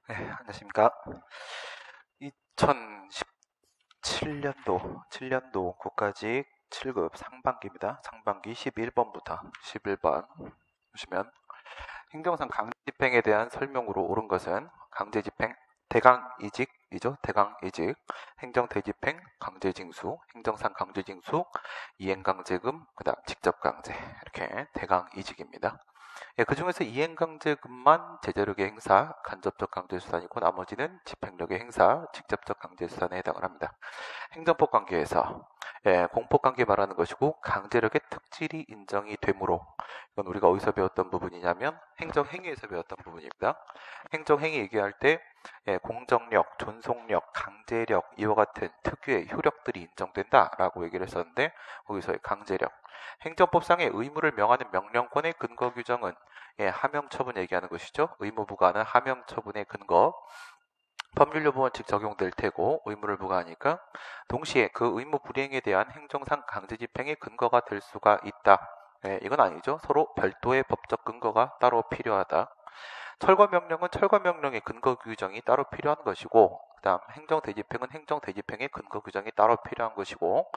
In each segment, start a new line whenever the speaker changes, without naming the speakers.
네, 안녕하십니까. 2017년도 국가직 7급 상반기입니다. 상반기 11번부터 11번 보시면 행정상 강제집행에 대한 설명으로 옳은 것은 강제집행, 대강이직이죠. 대강이직, 행정대집행, 강제징수, 행정상 강제징수, 이행강제금, 그다음 직접강제 이렇게 대강이직입니다. 예, 그 중에서 이행강제금만 제재력의 행사, 간접적 강제수단이고 나머지는 집행력의 행사, 직접적 강제수단에 해당을 합니다. 행정법 관계에서 공법 관계 말하는 것이고 강제력의 특질이 인정이 되므로 이건 우리가 어디서 배웠던 부분이냐면 행정행위에서 배웠던 부분입니다. 행정행위 얘기할 때 공정력, 존속력, 강제력 이와 같은 특유의 효력들이 인정된다라고 얘기를 했었는데 거기서의 강제력 행정법상의 의무를 명하는 명령권의 근거 규정은 하명처분 얘기하는 것이죠. 의무 부과는 하명처분의 근거 법률 여부 원칙 적용될 테고 의무를 부과하니까 동시에 그 의무 불이행에 대한 행정상 강제 집행의 근거가 될 수가 있다. 이건 아니죠. 서로 별도의 법적 근거가 따로 필요하다. 철거명령은 철거명령의 근거 규정이 따로 필요한 것이고 그 다음 행정대집행은 행정대집행의 근거 규정이 따로 필요한 것이고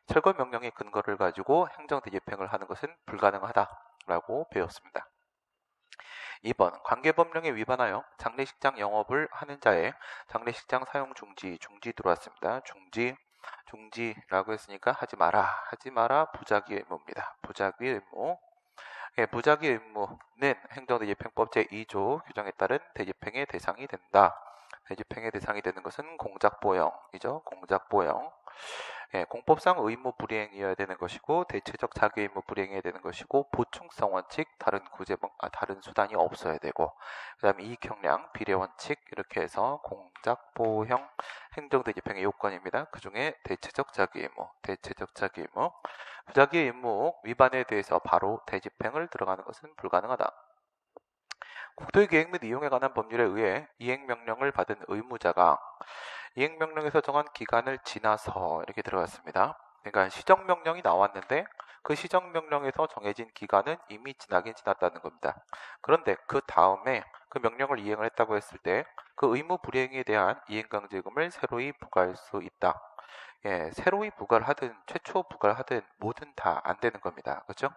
철거명령의 근거를 가지고 행정대집행을 하는 것은 불가능하다라고 배웠습니다. 2번 관계법령에 위반하여 장례식장 영업을 하는 자의 장례식장 사용 중지 들어왔습니다. 중지라고 했으니까 하지 마라 부작위 의무입니다. 부작위 의무. 부작위 의무는 행정대집행법 제2조 규정에 따른 대집행의 대상이 된다. 대집행의 대상이 되는 것은 공작보형이죠. 공작보형. 공법상 의무 불이행이어야 되는 것이고 대체적 자기 의무 불이행해야 되는 것이고 보충성 원칙 다른 수단이 없어야 되고 그다음에 이익형량 비례 원칙 이렇게 해서 공작보형 행정대집행의 요건입니다. 그 중에 대체적 자기 의무 부작위 의무 위반에 대해서 바로 대집행을 들어가는 것은 불가능하다. 국토의 계획 및 이용에 관한 법률에 의해 이행명령을 받은 의무자가 이행명령에서 정한 기간을 지나서 이렇게 들어갔습니다. 그러니까 시정명령이 나왔는데 그 시정명령에서 정해진 기간은 이미 지나긴 지났다는 겁니다. 그런데 그 다음에 그 명령을 이행을 했다고 했을 때 그 의무 불이행에 대한 이행강제금을 새로이 부과할 수 있다. 새로이 부과를 하든 최초 부과를 하든 뭐든 다 안 되는 겁니다. 그렇죠?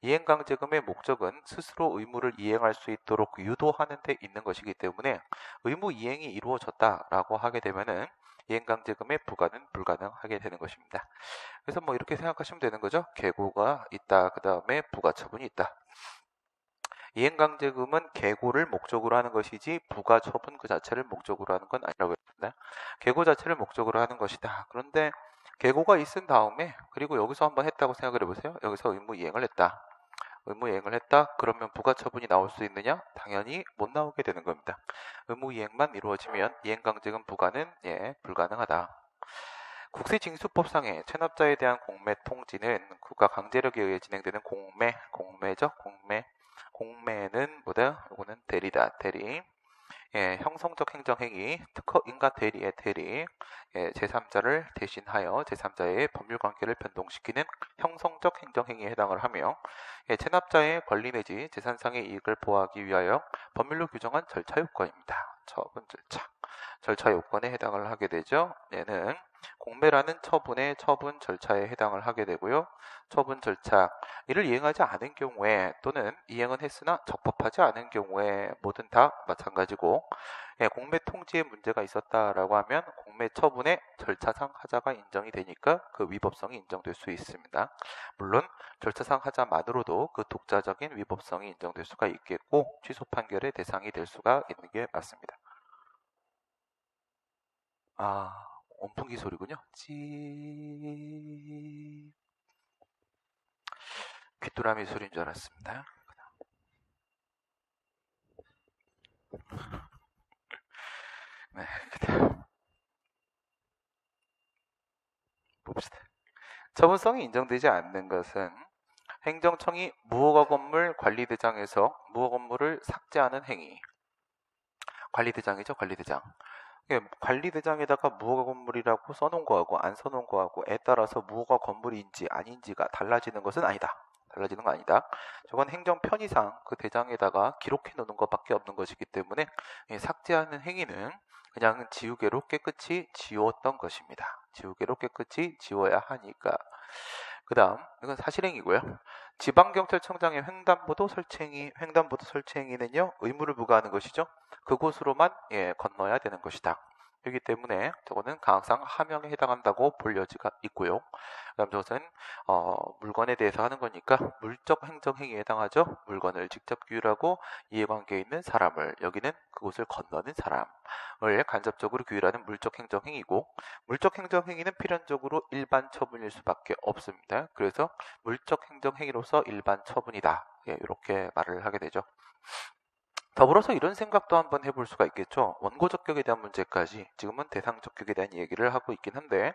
이행강제금의 목적은 스스로 의무를 이행할 수 있도록 유도하는 데 있는 것이기 때문에 의무 이행이 이루어졌다라고 하게 되면은 이행강제금의 부과는 불가능하게 되는 것입니다. 그래서 뭐 이렇게 생각하시면 되는 거죠. 계고가 있다. 그 다음에 부과처분이 있다. 이행강제금은 계고를 목적으로 하는 것이지 부가처분 그 자체를 목적으로 하는 건 아니라고 했습니다. 계고 자체를 목적으로 하는 것이다. 그런데 계고가 있은 다음에 그리고 여기서 한번 했다고 생각을 해보세요. 여기서 의무 이행을 했다. 의무 이행을 했다. 그러면 부가처분이 나올 수 있느냐? 당연히 못 나오게 되는 겁니다. 의무 이행만 이루어지면 이행강제금 부과는 불가능하다. 국세징수법상의 체납자에 대한 공매 통지는 국가 강제력에 의해 진행되는 공매죠. 공매는 뭐다? 이거는 대리다. 대리. 형성적 행정행위, 특허 인가 대리의 대리, 제3자를 대신하여 제3자의 법률관계를 변동시키는 형성적 행정행위에 해당을 하며 체납자의 권리 내지 재산상의 이익을 보호하기 위하여 법률로 규정한 절차 요건입니다. 처분 절차 요건에 해당을 하게 되죠. 얘는 공매라는 처분 절차에 해당을 하게 되고요. 처분 절차 이를 이행하지 않은 경우에 또는 이행은 했으나 적법하지 않은 경우에 뭐든 다 마찬가지고 공매 통지에 문제가 있었다라고 하면 공매 처분의 절차상 하자가 인정이 되니까 그 위법성이 인정될 수 있습니다. 물론 절차상 하자만으로도 그 독자적인 위법성이 인정될 수가 있겠고 취소 판결의 대상이 될 수가 있는 게 맞습니다. 온풍기 소리군요. 귀뚜라미 소리인 줄 알았습니다. 네, 봅시다. 처분성이 인정되지 않는 것은 행정청이 무허가 건물 관리대장에서 무허가 건물을 삭제하는 행위. 관리대장이죠, 관리대장. 관리대장에다가 무허가 건물이라고 써놓은 거하고 안 써놓은 거하고에 따라서 무허가 건물인지 아닌지가 달라지는 것은 아니다. 달라지는 거 아니다. 저건 행정 편의상 그 대장에다가 기록해 놓는 것밖에 없는 것이기 때문에 삭제하는 행위는 그냥 지우개로 깨끗이 지웠던 것입니다. 지우개로 깨끗이 지워야 하니까. 그 다음 이건 사실행위고요. 지방경찰청장의 횡단보도 설치행위는요 의무를 부과하는 것이죠. 그곳으로만 건너야 되는 것이다. 그렇기 때문에 저거는 강학상 하명에 해당한다고 볼 여지가 있고요. 그다음 저것은 물건에 대해서 하는 거니까 물적 행정행위에 해당하죠. 물건을 직접 규율하고 이해관계에 있는 사람을, 여기는 그곳을 건너는 사람을 간접적으로 규율하는 물적 행정행위고, 물적 행정행위는 필연적으로 일반 처분일 수밖에 없습니다. 그래서 물적 행정행위로서 일반 처분이다. 이렇게 말을 하게 되죠. 더불어서 이런 생각도 한번 해볼 수가 있겠죠. 원고 적격에 대한 문제까지, 지금은 대상 적격에 대한 얘기를 하고 있긴 한데,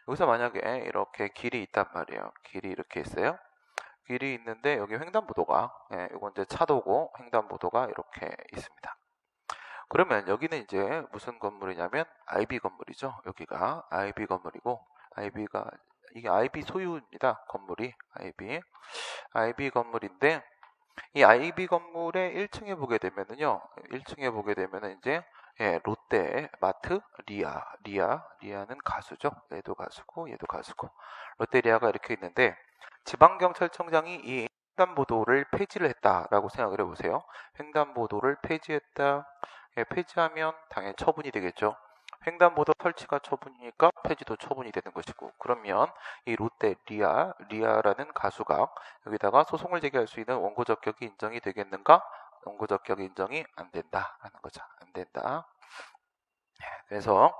여기서 만약에 이렇게 길이 있단 말이에요. 길이 이렇게 있어요. 길이 있는데 여기 횡단보도가, 이건 이제 차도고 횡단보도가 이렇게 있습니다. 그러면 여기는 이제 무슨 건물이냐면 IB 건물이죠. 여기가 IB 건물이고, 이게 IB 소유입니다. 건물이 IB 건물인데, 이 IB 건물의 1층에 보게 되면은요, 1층에 보게 되면은 이제 롯데 마트 리아는 가수죠. 얘도 가수고 얘도 가수고 롯데리아가 이렇게 있는데, 지방경찰청장이 이 횡단보도를 폐지를 했다라고 생각을 해보세요. 횡단보도를 폐지했다. 폐지하면 당연히 처분이 되겠죠. 횡단보도 설치가 처분이니까 폐지도 처분이 되는 것이고, 그러면 이 롯데 리아라는 가수가 여기다가 소송을 제기할 수 있는 원고 적격이 인정이 되겠는가? 원고 적격이 인정이 안 된다라는 거죠. 안 된다. 그래서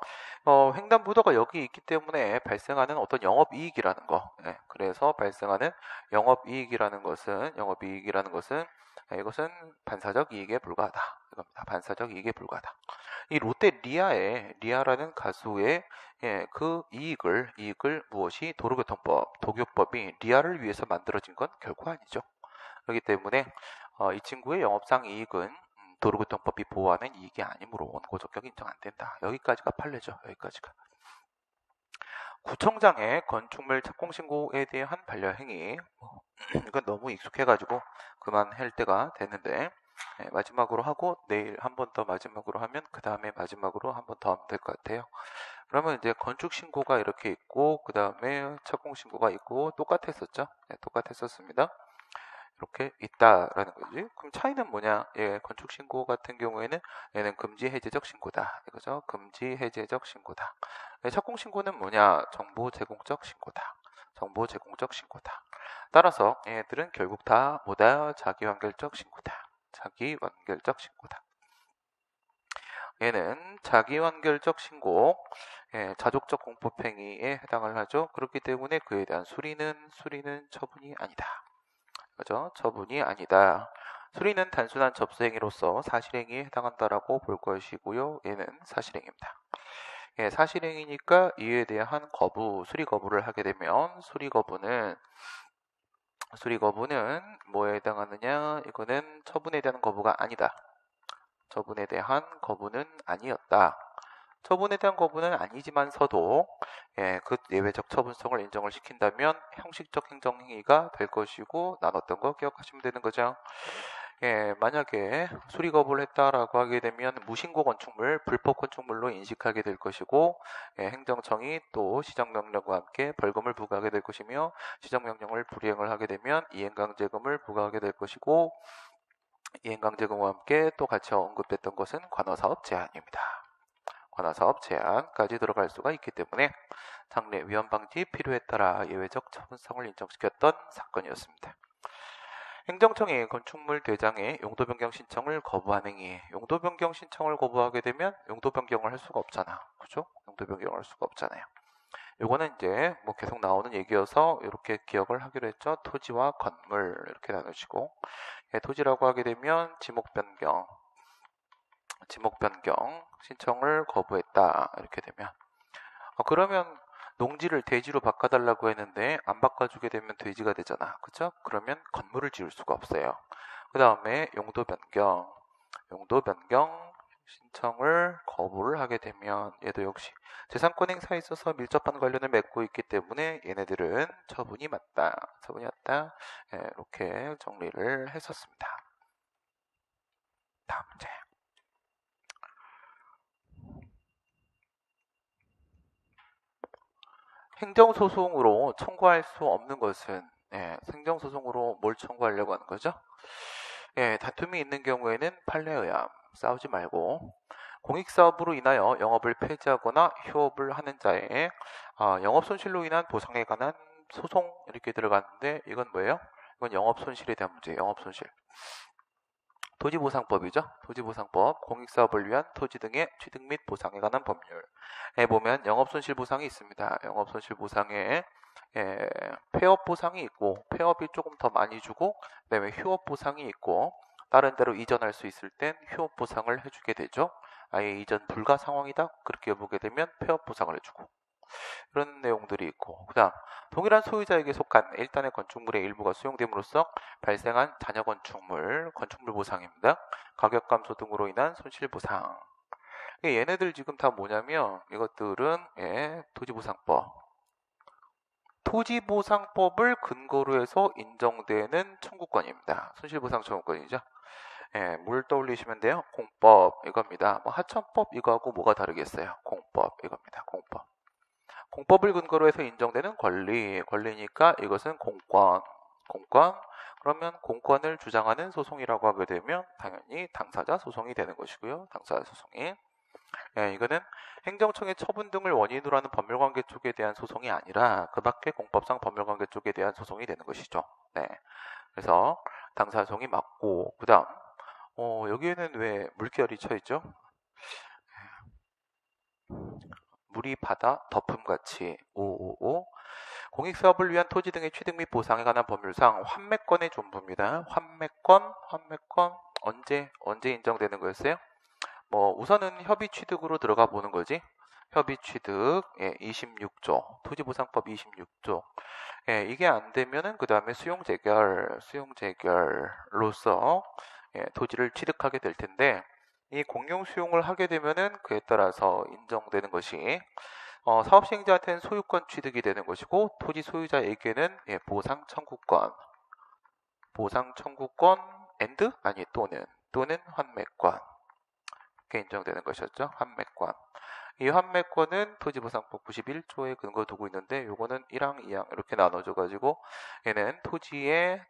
횡단보도가 여기 있기 때문에 발생하는 어떤 영업이익이라는 거, 그래서 발생하는 영업이익이라는 것은 이것은 반사적 이익에 불과하다. 이겁니다. 반사적 이익에 불과하다. 이 롯데 리아라는 가수의 그 이익을 무엇이 도교법이 리아를 위해서 만들어진 건 결코 아니죠. 그렇기 때문에 이 친구의 영업상 이익은 도로교통법이 보호하는 이익이 아니므로 원고 적격 인정 안 된다. 여기까지가 판례죠. 여기까지가. 구청장의 건축물 착공신고에 대한 반려행위, 이건 너무 익숙해가지고 그만할 때가 됐는데, 마지막으로 하고 내일 한 번 더 마지막으로 하면 그 다음에 마지막으로 한 번 더 하면 될 것 같아요. 그러면 이제 건축신고가 이렇게 있고 그 다음에 착공신고가 있고 똑같았었죠. 똑같았었습니다. 이렇게 있다라는 거지. 그럼 차이는 뭐냐? 건축신고 같은 경우에는 얘는 금지 해제적 신고다. 이거죠. 금지 해제적 신고다. 착공신고는 뭐냐? 정보 제공적 신고다. 정보 제공적 신고다. 따라서 얘들은 결국 다 뭐다? 자기완결적 신고다. 자기완결적 신고다. 얘는 자기완결적 신고, 자족적 공법행위에 해당을 하죠. 그렇기 때문에 그에 대한 수리는 처분이 아니다. 그죠? 처분이 아니다. 수리는 단순한 접수행위로서 사실행위에 해당한다라고 볼 것이고요. 얘는 사실행위입니다. 사실행위니까 이에 대한 수리 거부를 하게 되면 수리 거부는 뭐에 해당하느냐? 이거는 처분에 대한 거부가 아니다. 처분에 대한 거부는 아니었다. 처분에 대한 거부는 아니지만서도 그 예외적 처분성을 인정을 시킨다면 형식적 행정행위가 될 것이고, 나눴던 거 기억하시면 되는 거죠. 만약에 수리 거부를 했다라고 하게 되면 무신고 건축물, 불법 건축물로 인식하게 될 것이고, 행정청이 또 시정명령과 함께 벌금을 부과하게 될 것이며, 시정명령을 불이행을 하게 되면 이행강제금을 부과하게 될 것이고, 이행강제금과 함께 또 같이 언급됐던 것은 관어사업 제한입니다. 관어사업 제한까지 들어갈 수가 있기 때문에 장래 위험 방지 필요에 따라 예외적 처분성을 인정시켰던 사건이었습니다. 행정청이 건축물 대장의 용도 변경 신청을 거부한 행위. 용도 변경 신청을 거부하게 되면 용도 변경을 할 수가 없잖아. 그죠? 용도 변경을 할 수가 없잖아요. 요거는 이제 뭐 계속 나오는 얘기여서 이렇게 기억을 하기로 했죠. 토지와 건물 이렇게 나누시고, 토지라고 하게 되면 지목 변경 신청을 거부했다 이렇게 되면, 그러면 농지를 대지로 바꿔달라고 했는데 안 바꿔주게 되면 돼지가 되잖아. 그쵸? 그러면 건물을 지을 수가 없어요. 그 다음에 용도 변경 신청을 거부를 하게 되면 얘도 역시 재산권 행사에 있어서 밀접한 관련을 맺고 있기 때문에 얘네들은 처분이 맞다. 처분이 맞다. 예, 이렇게 정리를 했었습니다. 다음 문제. 행정소송으로 청구할 수 없는 것은 행정소송으로 뭘 청구하려고 하는 거죠? 다툼이 있는 경우에는 판례의함 싸우지 말고 공익사업으로 인하여 영업을 폐지하거나 휴업을 하는 자의 영업손실로 인한 보상에 관한 소송 이렇게 들어갔는데 이건 뭐예요? 이건 영업손실에 대한 문제예요. 영업손실. 토지보상법이죠. 토지보상법, 공익사업을 위한 토지 등의 취득 및 보상에 관한 법률에 보면 영업손실 보상이 있습니다. 영업손실 보상에 폐업 보상이 있고 폐업이 조금 더 많이 주고 그다음에 휴업 보상이 있고 다른 데로 이전할 수 있을 땐 휴업 보상을 해주게 되죠. 아예 이전 불가 상황이다 그렇게 보게 되면 폐업 보상을 해주고 그런 내용들이 있고 그 다음 동일한 소유자에게 속한 1단의 건축물의 일부가 수용됨으로써 발생한 잔여 건축물 보상입니다. 가격 감소 등으로 인한 손실 보상. 얘네들 지금 다 뭐냐면 이것들은 토지보상법을 근거로 해서 인정되는 청구권입니다. 손실보상 청구권이죠. 뭘 떠올리시면 돼요? 공법 이겁니다. 뭐 하천법 이거하고 뭐가 다르겠어요? 공법 이겁니다. 공법을 근거로 해서 인정되는 권리니까 이것은 공권. 그러면 공권을 주장하는 소송이라고 하게 되면 당연히 당사자 소송이 되는 것이고요. 당사자 소송이. 이거는 행정청의 처분 등을 원인으로 하는 법률관계 쪽에 대한 소송이 아니라 그 밖에 공법상 법률관계 쪽에 대한 소송이 되는 것이죠. 그래서 당사자 소송이 맞고 그 다음 여기에는 왜 물결이 쳐있죠? 물이 바다 덮음같이 555 공익사업을 위한 토지 등의 취득 및 보상에 관한 법률상 환매권의 존부입니다. 환매권 언제 인정되는 거였어요? 우선은 협의 취득으로 들어가 보는 거지. 협의 취득 26조 토지보상법 26조 이게 안 되면은 그 다음에 수용재결로서 토지를 취득하게 될 텐데 이 공용 수용을 하게 되면은 그에 따라서 인정되는 것이 사업 시행자한테는 소유권 취득이 되는 것이고 토지 소유자에게는 보상 청구권 또는 환매권 이렇게 인정되는 것이었죠. 환매권. 이 환매권은 토지보상법 91조에 근거 두고 있는데 요거는 1항, 2항 이렇게 나눠져 가지고 얘는 토지의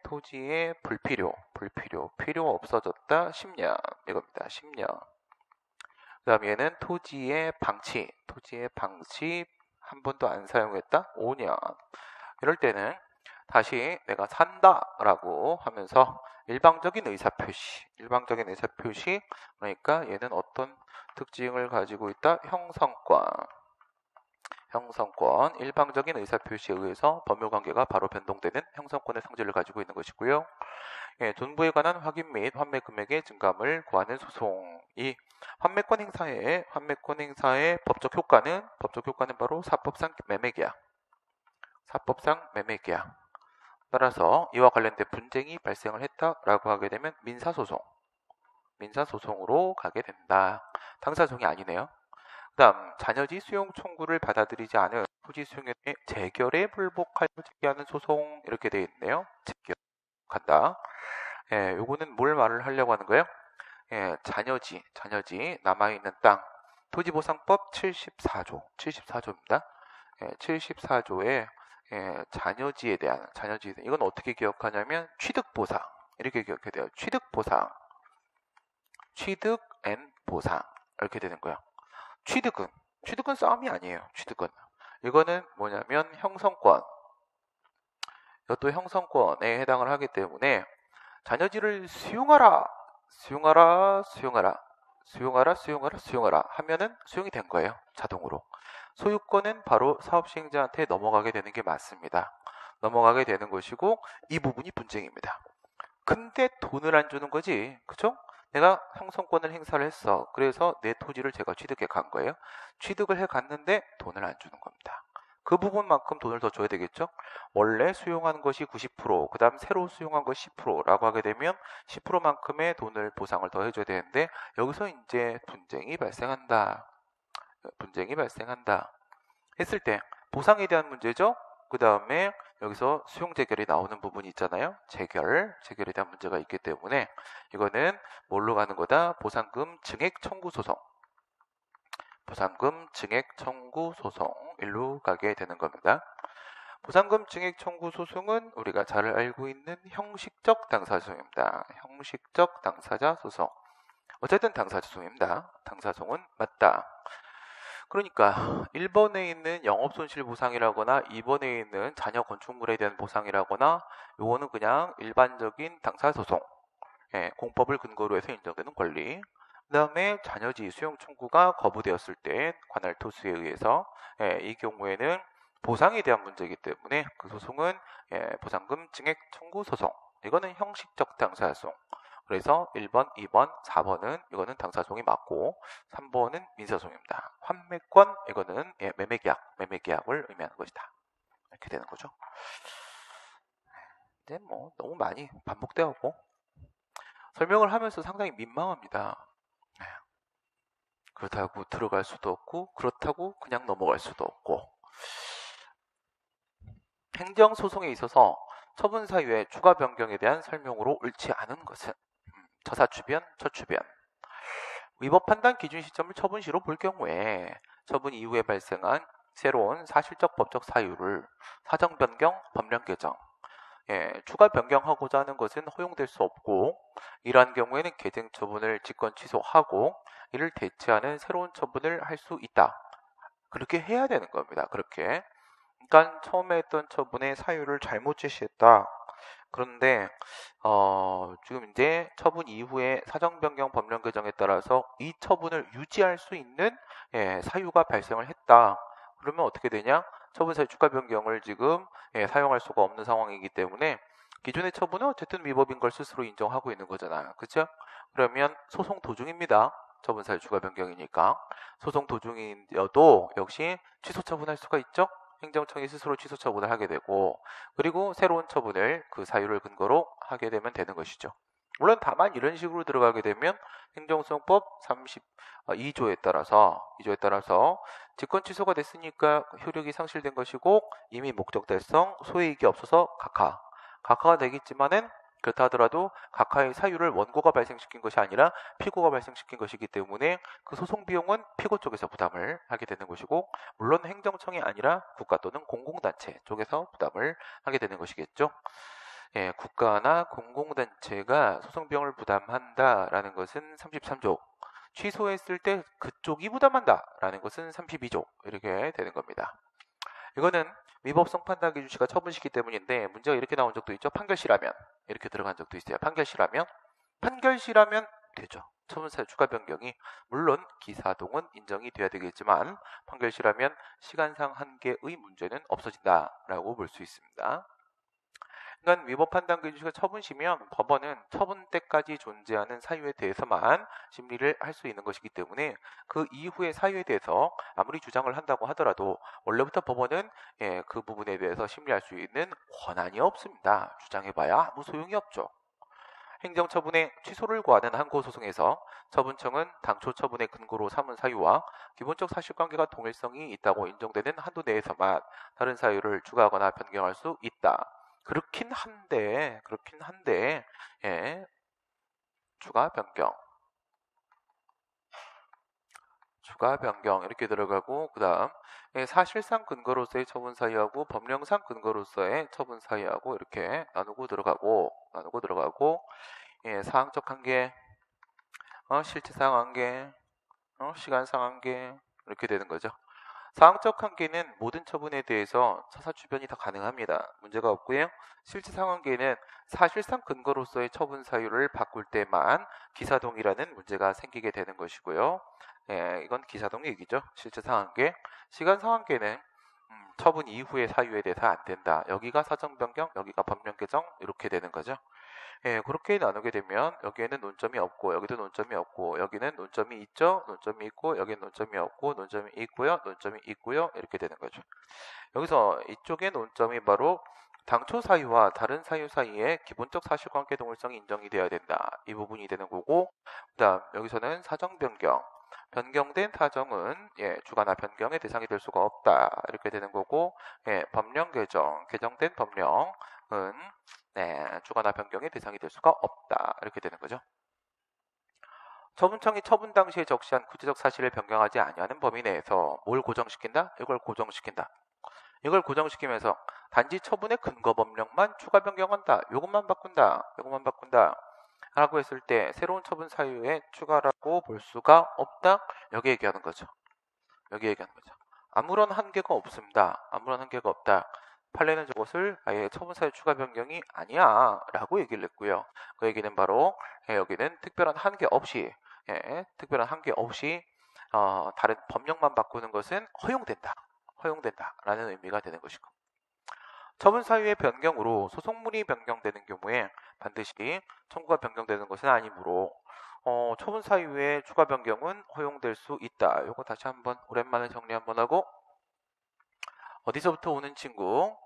필요 없어졌다 10년 이겁니다. 10년. 그 다음 얘는 토지의 방치 한 번도 안 사용했다 5년. 이럴 때는 다시 내가 산다라고 하면서 일방적인 의사표시 그러니까 얘는 어떤 특징을 가지고 있다? 형성권 일방적인 의사표시에 의해서 법률관계가 바로 변동되는 형성권의 성질을 가지고 있는 것이고요. 존부에 관한 확인 및 환매 금액의 증감을 구하는 소송. 이 환매권 행사의 법적 효과는 바로 사법상 매매계약. 따라서 이와 관련된 분쟁이 발생을 했다라고 하게 되면 민사소송으로 가게 된다. 당사소송이 아니네요. 그 다음 잔여지 수용 청구를 받아들이지 않은 토지 수용의 재결에 불복하여 제기하는 소송 이렇게 되어 있네요. 재결한다. 요거는 뭘 말을 하려고 하는 거예요? 잔여지 남아있는 땅 토지보상법 74조입니다. 74조에 잔여지에 대한 이건 어떻게 기억하냐면 취득보상 이렇게 기억해야 돼요. 취득보상 이렇게 되는 거예요. 취득은 싸움이 아니에요. 이거는 뭐냐면 형성권 이것도 형성권에 해당을 하기 때문에 잔여지를 수용하라 하면은 수용이 된 거예요. 자동으로. 소유권은 바로 사업 시행자한테 넘어가게 되는 게 맞습니다. 넘어가게 되는 것이고 이 부분이 분쟁입니다. 근데 돈을 안 주는 거지. 그쵸? 내가 형성권을 행사를 했어. 그래서 내 토지를 제가 취득해 간 거예요. 취득을 해 갔는데 돈을 안 주는 겁니다. 그 부분만큼 돈을 더 줘야 되겠죠. 원래 수용한 것이 90%, 그 다음 새로 수용한 것이 10%라고 하게 되면 10%만큼의 돈을 보상을 더 해줘야 되는데, 여기서 이제 분쟁이 발생한다. 했을 때 보상에 대한 문제죠. 그 다음에 여기서 수용 재결이 나오는 부분이 있잖아요. 재결에 대한 문제가 있기 때문에 이거는 뭘로 가는 거다? 보상금 증액 청구 소송. 일로 가게 되는 겁니다. 보상금 증액 청구 소송은 우리가 잘 알고 있는 형식적 당사자 소송입니다. 형식적 당사자 소송. 어쨌든 당사자 소송입니다. 당사소송은 맞다. 그러니까 1번에 있는 영업손실보상이라거나 2번에 있는 자녀 건축물에 대한 보상이라거나 요거는 그냥 일반적인 당사소송, 공법을 근거로 해서 인정되는 권리. 그 다음에 자녀지 수용 청구가 거부되었을 때 관할 토수에 의해서 이 경우에는 보상에 대한 문제이기 때문에 그 소송은 보상금 증액 청구 소송. 이거는 형식적 당사소송. 그래서 1번, 2번, 4번은 이거는 당사소송이 맞고 3번은 민사소송입니다. 환매권 이거는 매매계약을 의미하는 것이다. 이렇게 되는 거죠. 이제 뭐 너무 많이 반복되었고 설명을 하면서 상당히 민망합니다. 그렇다고 들어갈 수도 없고 그렇다고 그냥 넘어갈 수도 없고 행정소송에 있어서 처분 사유의 추가 변경에 대한 설명으로 옳지 않은 것은 처사추변, 처추변. 위법 판단 기준 시점을 처분 시로 볼 경우에 처분 이후에 발생한 새로운 사실적 법적 사유를 사정 변경, 법령 개정, 추가 변경하고자 하는 것은 허용될 수 없고 이러한 경우에는 개정 처분을 직권 취소하고 이를 대체하는 새로운 처분을 할 수 있다. 그렇게 해야 되는 겁니다. 그렇게. 그러니까 처음에 했던 처분의 사유를 잘못 제시했다. 그런데 지금 이제 처분 이후에 사정 변경 법령 개정에 따라서 이 처분을 유지할 수 있는 사유가 발생을 했다. 그러면 어떻게 되냐? 처분 사유 추가 변경을 지금 사용할 수가 없는 상황이기 때문에 기존의 처분은 어쨌든 위법인 걸 스스로 인정하고 있는 거잖아요. 그렇죠? 그러면 소송 도중입니다. 처분 사유 추가 변경이니까 소송 도중이어도 역시 취소 처분할 수가 있죠. 행정청이 스스로 취소 처분을 하게 되고 그리고 새로운 처분을 그 사유를 근거로 하게 되면 되는 것이죠. 물론 다만 이런 식으로 들어가게 되면 행정소송법 32조에 따라서 직권 취소가 됐으니까 효력이 상실된 것이고 이미 목적 달성, 소외이익이 없어서 각하가 되겠지만은 그렇다 하더라도 각하의 사유를 원고가 발생시킨 것이 아니라 피고가 발생시킨 것이기 때문에 그 소송 비용은 피고 쪽에서 부담을 하게 되는 것이고 물론 행정청이 아니라 국가 또는 공공단체 쪽에서 부담을 하게 되는 것이겠죠. 국가나 공공단체가 소송 비용을 부담한다라는 것은 33조, 취소했을 때 그쪽이 부담한다라는 것은 32조 이렇게 되는 겁니다. 이거는 위법성 판단 기준시가 처분시기 때문인데 문제가 이렇게 나온 적도 있죠. 판결시라면 이렇게 들어간 적도 있어요. 판결시라면 되죠. 처분사유 추가 변경이 물론 기사동은 인정이 돼야 되겠지만 판결시라면 시간상 한계의 문제는 없어진다라고 볼 수 있습니다. 그러니까 위법 판단 기준시가 처분시면 법원은 처분 때까지 존재하는 사유에 대해서만 심리를 할 수 있는 것이기 때문에 그 이후의 사유에 대해서 아무리 주장을 한다고 하더라도 원래부터 법원은 그 부분에 대해서 심리할 수 있는 권한이 없습니다. 주장해봐야 아무 소용이 없죠. 행정처분의 취소를 구하는 항고소송에서 처분청은 당초 처분의 근거로 삼은 사유와 기본적 사실관계가 동일성이 있다고 인정되는 한도 내에서만 다른 사유를 추가하거나 변경할 수 있다. 그렇긴 한데 추가 변경 이렇게 들어가고 그 다음 사실상 근거로서의 처분 사유하고 법령상 근거로서의 처분 사유하고 이렇게 나누고 들어가고 사항적 한계, 실체상 한계, 시간상 한계 이렇게 되는 거죠. 사항적 한계는 모든 처분에 대해서 처사추변이 다 가능합니다. 문제가 없고요. 실체상 한계는 사실상 근거로서의 처분 사유를 바꿀 때만 기사동이라는 문제가 생기게 되는 것이고요. 이건 기사동 얘기죠. 실체상 한계. 시간상 한계는 처분 이후의 사유에 대해서 안 된다. 여기가 사정 변경, 여기가 법령 개정 이렇게 되는 거죠. 예, 그렇게 나누게 되면 여기에는 논점이 없고 여기도 논점이 없고 여기는 논점이 있죠. 논점이 있고 여기는 논점이 없고 논점이 있고요. 논점이 있고요. 이렇게 되는 거죠. 여기서 이쪽의 논점이 바로 당초 사유와 다른 사유 사이에 기본적 사실관계 동일성이 인정이 되어야 된다. 이 부분이 되는 거고, 그다음 여기서는 사정 변경. 변경된 사정은 주관화 변경의 대상이 될 수가 없다. 이렇게 되는 거고, 법령 개정, 개정된 법령은 주관화 변경의 대상이 될 수가 없다. 이렇게 되는 거죠. 처분청이 처분 당시에 적시한 구체적 사실을 변경하지 아니하는 범위 내에서 뭘 고정시킨다? 이걸 고정시킨다. 이걸 고정시키면서 단지 처분의 근거 법령만 추가 변경한다. 요것만 바꾼다. 요것만 바꾼다. 라고 했을 때 새로운 처분 사유에 추가라고 볼 수가 없다. 여기 얘기하는 거죠. 여기 얘기하는 거죠. 아무런 한계가 없습니다. 아무런 한계가 없다. 판례는 저것을 아예 처분 사유 추가 변경이 아니야 라고 얘기를 했고요. 그 얘기는 바로 여기는 특별한 한계 없이 특별한 한계 없이 다른 법령만 바꾸는 것은 허용된다. 허용된다라는 의미가 되는 것이고, 처분 사유의 변경으로 소송물이 변경되는 경우에 반드시 청구가 변경되는 것은 아니므로 처분 사유의 추가 변경은 허용될 수 있다. 이거 다시 한번 오랜만에 정리 한번 하고, 어디서부터 오는 친구?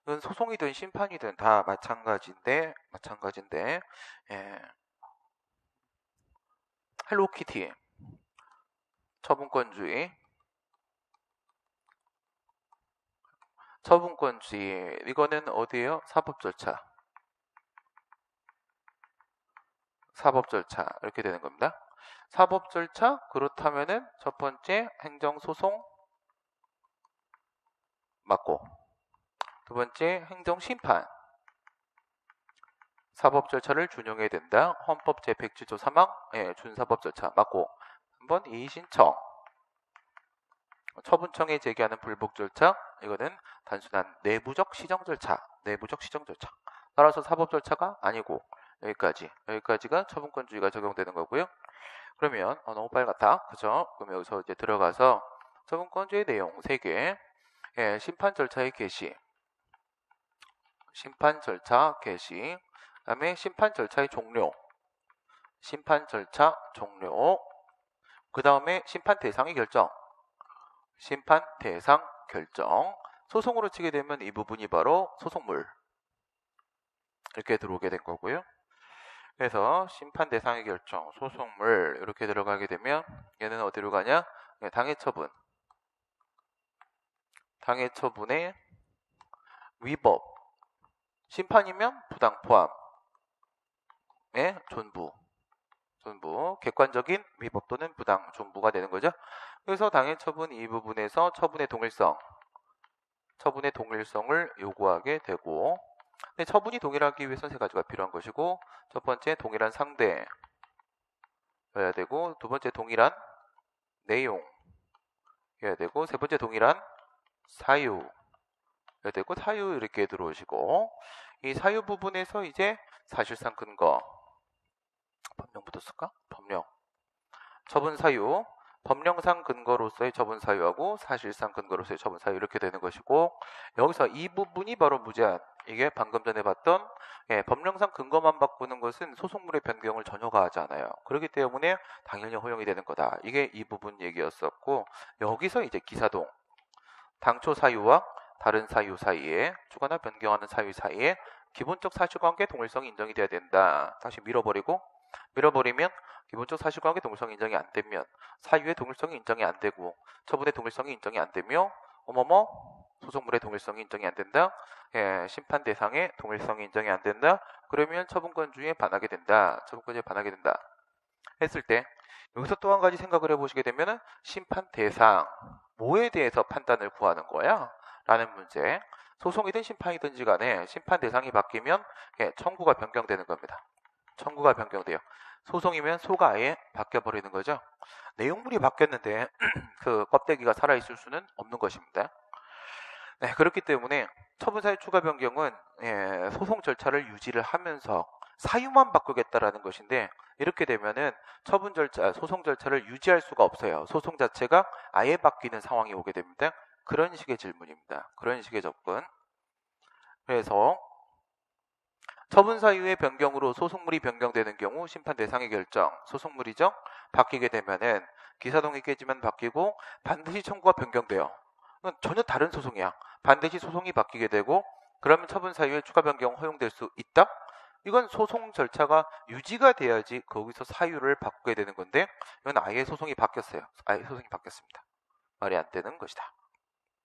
은 소송이든 심판이든 다 마찬가지인데 헬로키티 처분권주의 이거는 어디예요? 사법 절차 이렇게 되는 겁니다. 사법 절차 그렇다면은 첫 번째 행정소송 맞고, 두 번째 행정심판 사법 절차를 준용해야 된다. 헌법 제107조 3항 준사법 절차 맞고, 한번 이의신청 처분청에 제기하는 불복 절차, 이거는 단순한 내부적 시정 절차. 따라서 사법 절차가 아니고 여기까지가 처분권주의가 적용되는 거고요. 그러면 너무 빨갛다, 그죠? 그럼 여기서 이제 들어가서 처분권주의 내용 3개, 심판 절차의 개시, 그다음에 심판 절차의 종료, 그 다음에 심판 대상의 결정, 소송으로 치게 되면 이 부분이 바로 소송물 이렇게 들어오게 된 거고요. 그래서 심판 대상의 결정, 소송물 이렇게 들어가게 되면 얘는 어디로 가냐? 당해 처분의 위법, 심판이면 부당 포함의 존부, 객관적인 위법 또는 부당 존부가 되는 거죠. 그래서 당해 처분 이 부분에서 처분의 동일성을 요구하게 되고, 근데 처분이 동일하기 위해서는 3가지가 필요한 것이고, 첫 번째 동일한 상대여야 되고, 두 번째 동일한 내용여야 되고, 세 번째 동일한 사유여야 되고, 사유 이렇게 들어오시고, 이 사유 부분에서 이제 사실상 근거, 법령부터 쓸까? 법령, 처분 사유, 법령상 근거로서의 처분 사유하고 사실상 근거로서의 처분 사유 이렇게 되는 것이고, 여기서 이 부분이 바로 무제한, 이게 방금 전에 봤던 법령상 근거만 바꾸는 것은 소송물의 변경을 전혀 가하지 않아요. 그렇기 때문에 당연히 허용이 되는 거다. 이게 이 부분 얘기였었고, 여기서 이제 기사동, 당초 사유와 다른 사유 사이에 추가나 변경하는 사유 사이에 기본적 사실관계 동일성이 인정이 돼야 된다. 다시 밀어버리면 기본적 사실관계 동일성이 인정이 안 되면 사유의 동일성이 인정이 안 되고, 처분의 동일성이 인정이 안 되며 소송물의 동일성이 인정이 안 된다. 심판 대상의 동일성이 인정이 안 된다. 그러면 처분권주의에 반하게 된다. 했을 때 여기서 또 한 가지 생각을 해보시게 되면은 심판 대상, 뭐에 대해서 판단을 구하는 거야? 라는 문제. 소송이든 심판이든지 간에 심판 대상이 바뀌면 청구가 변경되는 겁니다. 청구가 변경돼요. 소송이면 소가 아예 바뀌어버리는 거죠. 내용물이 바뀌었는데 그 껍데기가 살아있을 수는 없는 것입니다. 그렇기 때문에 처분사유 추가 변경은 소송 절차를 유지를 하면서 사유만 바꾸겠다라는 것인데, 이렇게 되면은 소송 절차를 유지할 수가 없어요. 소송 자체가 아예 바뀌는 상황이 오게 됩니다. 그런 식의 질문입니다. 그런 식의 접근. 그래서 처분 사유의 변경으로 소송물이 변경되는 경우 심판 대상의 결정, 소송물이죠. 바뀌게 되면은 기사동의 깨지면 바뀌고 반드시 청구가 변경돼요. 이건 전혀 다른 소송이야. 반드시 소송이 바뀌게 되고 그러면 처분 사유의 추가 변경 허용될 수 있다? 이건 소송 절차가 유지가 돼야지 거기서 사유를 바꾸게 되는 건데 이건 아예 소송이 바뀌었어요. 아예 소송이 바뀌었습니다. 말이 안 되는 것이다.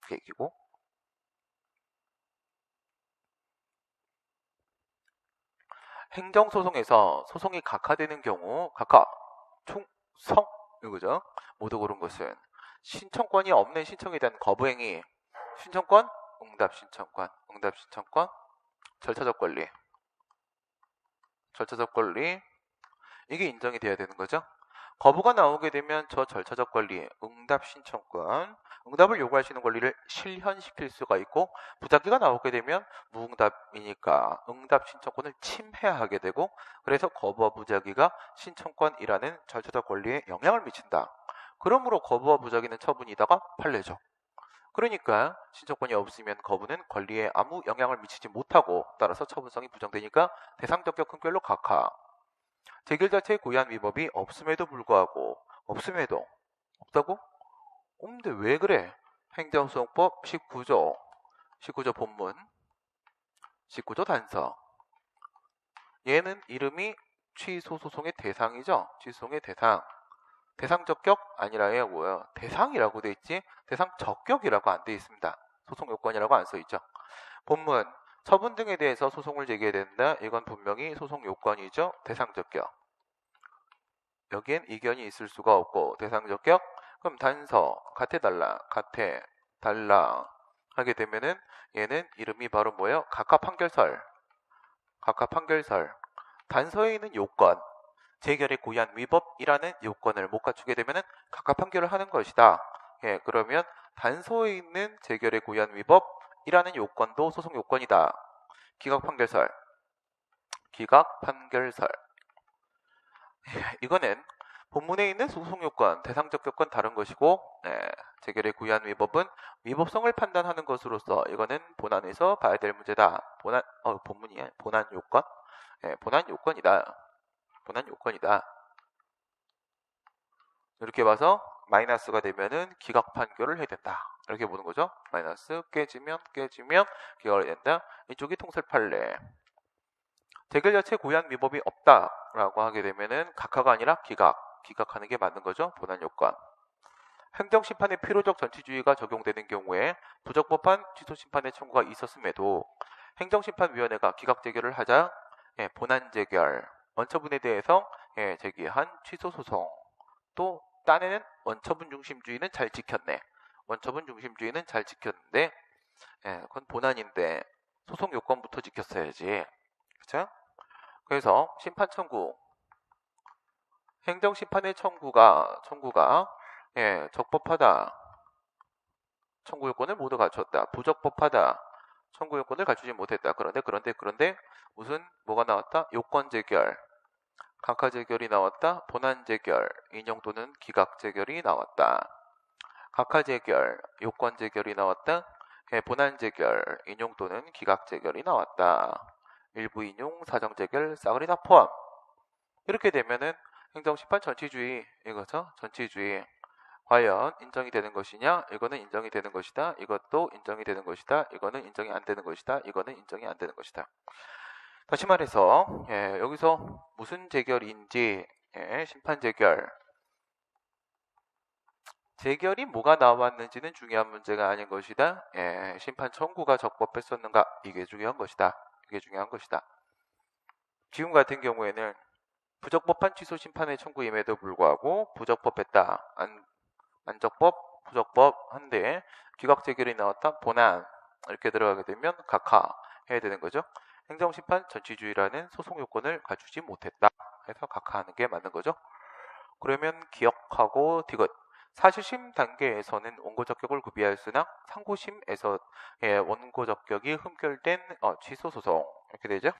그 얘기고. 행정소송에서 소송이 각하되는 경우 각하, 충성 이거죠. 모두 고른 것은 신청권이 없는 신청에 대한 거부행위, 신청권, 응답 신청권, 응답 신청권, 절차적 권리, 절차적 권리 이게 인정이 돼야 되는 거죠. 거부가 나오게 되면 저 절차적 권리, 응답 신청권, 응답을 요구하시는 권리를 실현시킬 수가 있고 부작위가 나오게 되면 무응답이니까 응답 신청권을 침해하게 되고 그래서 거부와 부작위가 신청권이라는 절차적 권리에 영향을 미친다. 그러므로 거부와 부작위는 처분이다가 판례죠. 그러니까 신청권이 없으면 거부는 권리에 아무 영향을 미치지 못하고 따라서 처분성이 부정되니까 대상적격 큰결로 각하. 재결 자체의 고의한 위법이 없음에도 불구하고 없다고? 없는데 왜 그래? 행정소송법 19조 본문 19조 단서 얘는 이름이 취소소송의 대상이죠. 취소소송의 대상적격 아니라 얘가 뭐예요? 대상이라고 돼 있지 대상적격이라고 안 돼 있습니다. 소송요건이라고 안 써 있죠. 본문 처분 등에 대해서 소송을 제기해야 된다. 이건 분명히 소송요건이죠. 대상적격. 여기엔 이견이 있을 수가 없고 대상적격 그럼 단서 같애달라 하게 되면은 얘는 이름이 바로 뭐예요? 각하 판결설 단서에 있는 요건 재결의 고의한 위법이라는 요건을 못 갖추게 되면은 각하 판결을 하는 것이다. 예, 그러면 단서에 있는 재결의 고의한 위법이라는 요건도 소송 요건이다. 기각 판결설 이거는 본문에 있는 소송요건, 대상적격건 다른 것이고 재결의 고의한 위법은 위법성을 판단하는 것으로서 이거는 본안에서 봐야 될 문제다. 본문이야. 본안요건? 본안요건이다. 이렇게 봐서 마이너스가 되면은 기각 판결을 해야 된다. 이렇게 보는 거죠. 마이너스 깨지면 기각을 해야 된다. 이쪽이 통설 판례. 재결 자체 고의한 위법이 없다라고 하게 되면은 각하가 아니라 기각하는 게 맞는 거죠. 본안 요건. 행정심판의 필요적 전치주의가 적용되는 경우에 부적법한 취소심판의 청구가 있었음에도 행정심판위원회가 기각 재결을 하자 본안 재결, 원처분에 대해서 제기한 취소소송 또 딴에는 원처분 중심주의는 잘 지켰네. 원처분 중심주의는 잘 지켰는데 그건 본안인데 소송 요건부터 지켰어야지. 그렇죠? 그래서 심판 청구 행정심판의 청구가 적법하다. 청구 요건을 모두 갖췄다. 부적법하다. 청구 요건을 갖추지 못했다. 그런데 무슨 뭐가 나왔다? 요건 재결, 각하 재결이 나왔다. 본안 재결, 인용 또는 기각 재결이 나왔다. 각하 재결, 요건 재결이 나왔다. 본안 재결, 인용 또는 기각 재결이 나왔다. 일부 인용, 사정 재결, 싸그리 다 포함. 이렇게 되면은 행정심판 전치주의 이거죠. 전치주의 과연 인정이 되는 것이냐? 이거는 인정이 되는 것이다. 이것도 인정이 되는 것이다. 이거는 인정이 안 되는 것이다. 이거는 인정이 안 되는 것이다. 다시 말해서 여기서 무슨 재결인지 심판 재결이 뭐가 나왔는지는 중요한 문제가 아닌 것이다. 심판 청구가 적법했었는가? 이게 중요한 것이다. 지금 같은 경우에는 부적법한 취소 심판의 청구임에도 불구하고 부적법했다. 안적법, 부적법한데 기각 재결이 나왔다. 본안 이렇게 들어가게 되면 각하 해야 되는 거죠. 행정심판 전치주의라는 소송 요건을 갖추지 못했다. 해서 각하하는 게 맞는 거죠. 그러면 기억하고 디귿. 사실심 단계에서는 원고적격을 구비하였으나 상고심에서 원고적격이 흠결된 취소소송 이렇게 되죠.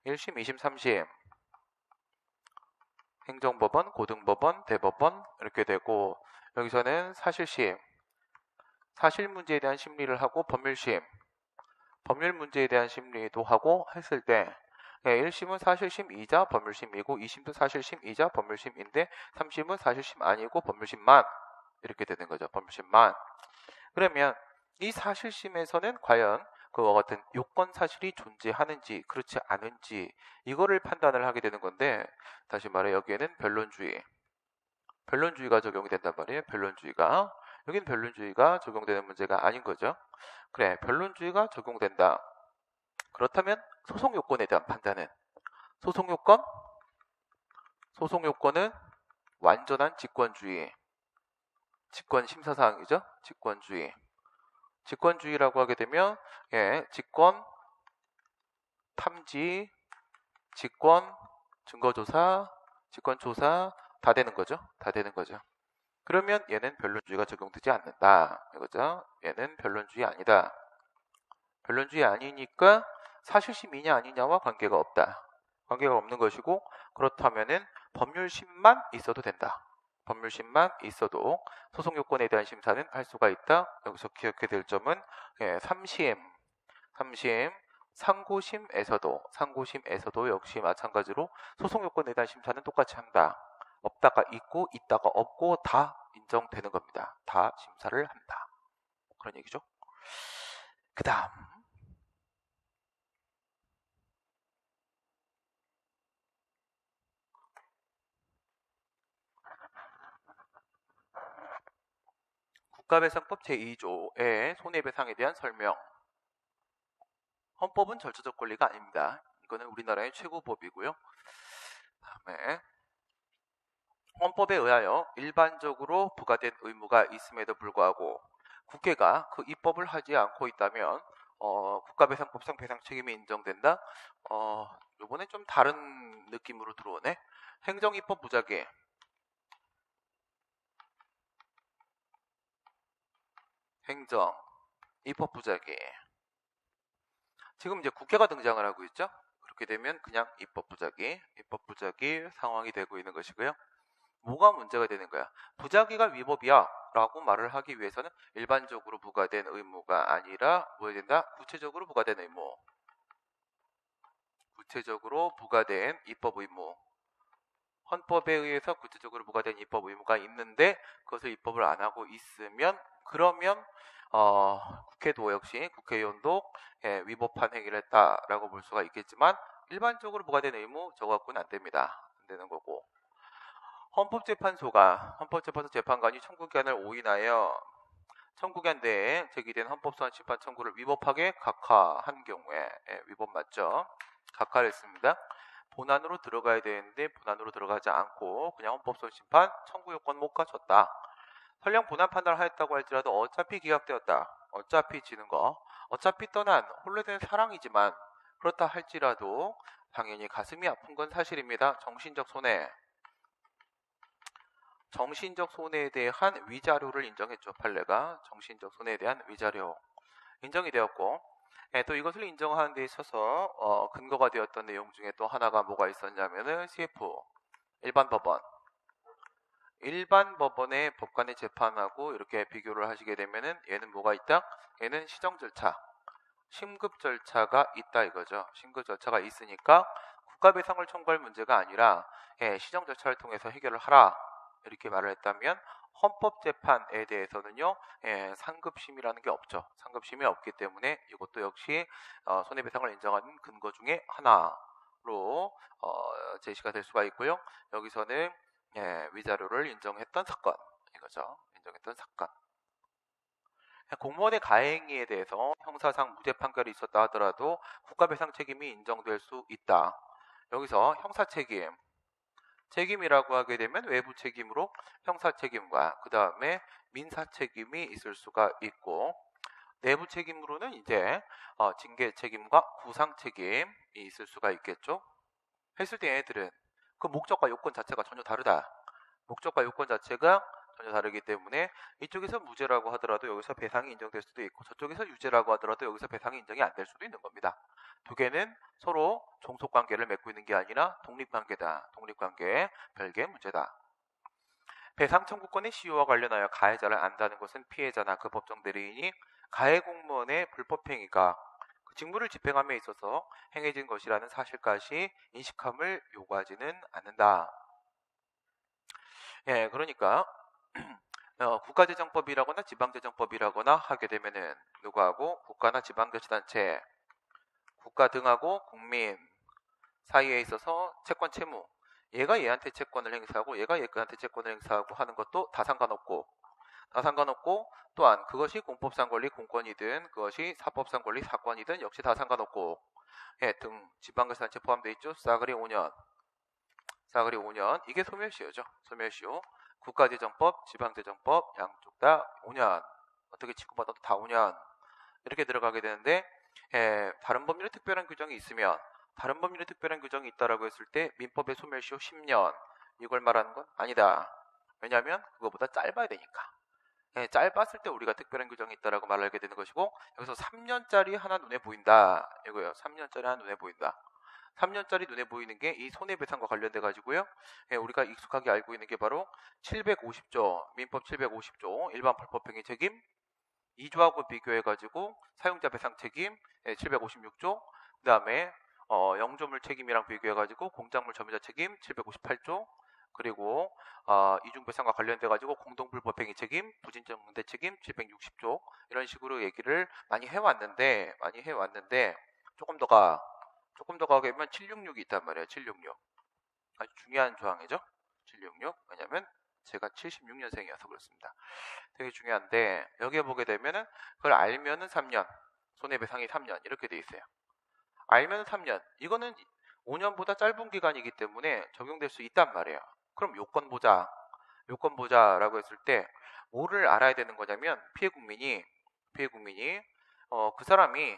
1심, 2심, 3심 행정법원, 고등법원, 대법원 이렇게 되고 여기서는 사실심, 사실 문제에 대한 심리를 하고 법률심, 법률 문제에 대한 심리도 하고 했을 때 1심은 사실심이자 법률심이고 2심도 사실심이자 법률심인데 3심은 사실심 아니고 법률심만 이렇게 되는 거죠. 법률심만. 그러면 이 사실심에서는 과연 그와 같은 요건 사실이 존재하는지 그렇지 않은지 이거를 판단을 하게 되는 건데 다시 말해 여기에는 변론주의가 적용이 된단 말이에요. 변론주의가. 여기는 변론주의가 적용되는 문제가 아닌 거죠. 그래, 변론주의가 적용된다. 그렇다면 소송 요건에 대한 판단은 소송 요건은 완전한 직권주의. 직권 심사사항이죠. 직권주의라고 하게 되면 직권 탐지, 직권 증거조사, 직권조사 다 되는 거죠. 그러면 얘는 변론주의가 적용되지 않는다. 이거죠. 얘는 변론주의 아니다. 변론주의 아니니까 사실심이냐 아니냐와 관계가 없다. 관계가 없는 것이고 그렇다면은 법률심만 있어도 된다. 법률심만 있어도 소송요건에 대한 심사는 할 수가 있다. 여기서 기억해야 될 점은 3심 상고심에서도 역시 마찬가지로 소송요건에 대한 심사는 똑같이 한다. 없다가 있고 있다가 없고 다 인정되는 겁니다. 다 심사를 한다. 그런 얘기죠. 그 다음 국가배상법 제2조의 손해배상에 대한 설명. 헌법은 절차적 권리가 아닙니다. 이거는 우리나라의 최고법이고요. 다음에 헌법에 의하여 일반적으로 부과된 의무가 있음에도 불구하고 국회가 그 입법을 하지 않고 있다면 국가배상법상 배상 책임이 인정된다. 이번에 좀 다른 느낌으로 들어오네. 행정입법 무작위. 행정 입법 부작위. 지금 이제 국회가 등장을 하고 있죠. 그렇게 되면 그냥 입법 부작위 상황이 되고 있는 것이고요. 뭐가 문제가 되는 거야? 부작위가 위법이야 라고 말을 하기 위해서는 일반적으로 부과된 의무가 아니라 뭐 해야 된다? 구체적으로 부과된 의무. 구체적으로 부과된 입법 의무. 헌법에 의해서 구체적으로 부과된 입법 의무가 있는데 그것을 입법을 안 하고 있으면 그러면 국회도 역시 국회의원도 위법한 행위를 했다라고 볼 수가 있겠지만 일반적으로 부과된 의무 저거 갖고는 안 됩니다. 안 되는 거고. 헌법재판소 재판관이 청구기한을 오인하여 청구기한 내에 제기된 헌법소원 심판 청구를 위법하게 각하한 경우에 위법 맞죠? 각하를 했습니다. 본안으로 들어가야 되는데 본안으로 들어가지 않고 그냥 헌법소원 심판 청구 요건 못 갖췄다. 설령 본안 판단을 하였다고 할지라도 어차피 기각되었다. 어차피 지는 거. 어차피 떠난 혼례된 사랑이지만 그렇다 할지라도 당연히 가슴이 아픈 건 사실입니다. 정신적 손해에 대한 위자료를 인정했죠. 판례가 정신적 손해에 대한 위자료 인정이 되었고 또 이것을 인정하는 데 있어서 근거가 되었던 내용 중에 또 하나가 뭐가 있었냐면은 CF 일반 법원의 법관의 재판하고 이렇게 비교를 하시게 되면은 얘는 뭐가 있다? 얘는 시정 절차, 심급 절차가 있다 이거죠. 심급 절차가 있으니까 국가배상을 청구할 문제가 아니라 시정 절차를 통해서 해결을 하라 이렇게 말을 했다면 헌법재판에 대해서는요 상급심이라는 게 없죠. 상급심이 없기 때문에 이것도 역시 손해배상을 인정하는 근거 중에 하나로 제시가 될 수가 있고요. 여기서는 위자료를 인정했던 사건 이거죠. 인정했던 사건. 공무원의 가해행위에 대해서 형사상 무죄 판결이 있었다 하더라도 국가배상 책임이 인정될 수 있다. 여기서 책임이라고 하게 되면 외부 책임으로 형사 책임과 그 다음에 민사 책임이 있을 수가 있고 내부 책임으로는 이제 징계 책임과 구상 책임이 있을 수가 있겠죠. 했을 때 얘네들은 그 목적과 요건 자체가 전혀 다르다. 목적과 요건 자체가 전혀 다르기 때문에 이쪽에서 무죄라고 하더라도 여기서 배상이 인정될 수도 있고 저쪽에서 유죄라고 하더라도 여기서 배상이 인정이 안 될 수도 있는 겁니다. 두 개는 서로 종속관계를 맺고 있는 게 아니라 독립관계다. 독립관계 별개의 문제다. 배상 청구권의 시효와 관련하여 가해자를 안다는 것은 피해자나 그 법정 대리인이 가해 공무원의 불법행위가 직무를 집행함에 있어서 행해진 것이라는 사실까지 인식함을 요구하지는 않는다. 예, 그러니까 국가재정법이라거나 지방재정법이라거나 하게 되면은 누구하고 국가나 지방자치단체, 국가 등하고 국민 사이에 있어서 채권 채무, 얘가 얘한테 채권을 행사하고 얘가 얘한테 채권을 행사하고 하는 것도 다 상관없고 또한 그것이 공법상 권리 공권이든 그것이 사법상 권리 사건이든 역시 다 상관없고 예, 등 지방자치단체 포함되어 있죠. 싸그리 5년 이게 소멸시효죠. 소멸시효. 국가재정법, 지방재정법 양쪽 다 5년. 어떻게 치고받아도 다 5년. 이렇게 들어가게 되는데 다른 법률에 특별한 규정이 있으면 다른 법률에 특별한 규정이 있다라고 했을 때 민법의 소멸시효 10년. 이걸 말하는 건 아니다. 왜냐하면 그거보다 짧아야 되니까. 짧았을 때 우리가 특별한 규정이 있다라고 말하게 되는 것이고 여기서 3년짜리 하나 눈에 보인다. 이거예요. 3년짜리 하나 눈에 보인다. 3년짜리 눈에 보이는 게 이 손해배상과 관련돼 가지고요. 우리가 익숙하게 알고 있는 게 바로 750조, 민법 750조 일반 불법행위 책임 2조하고 비교해 가지고 사용자 배상 책임 756조, 그다음에 영조물 책임이랑 비교해 가지고 공작물 점유자 책임 758조, 그리고 이중배상과 관련돼 가지고 공동불법행위 책임, 부진정대 책임 760조 이런 식으로 얘기를 많이 해왔는데 조금 더 가게 되면 766이 있단 말이에요. 766 아주 중요한 조항이죠. 766 왜냐면 제가 76년생이어서 그렇습니다. 되게 중요한데 여기에 보게 되면은 그걸 알면은 3년 손해배상이 3년 이렇게 돼 있어요. 알면은 3년 이거는 5년보다 짧은 기간이기 때문에 적용될 수 있단 말이에요. 그럼 요건 보자라고 했을 때 뭐를 알아야 되는 거냐면 피해 국민이 그 사람이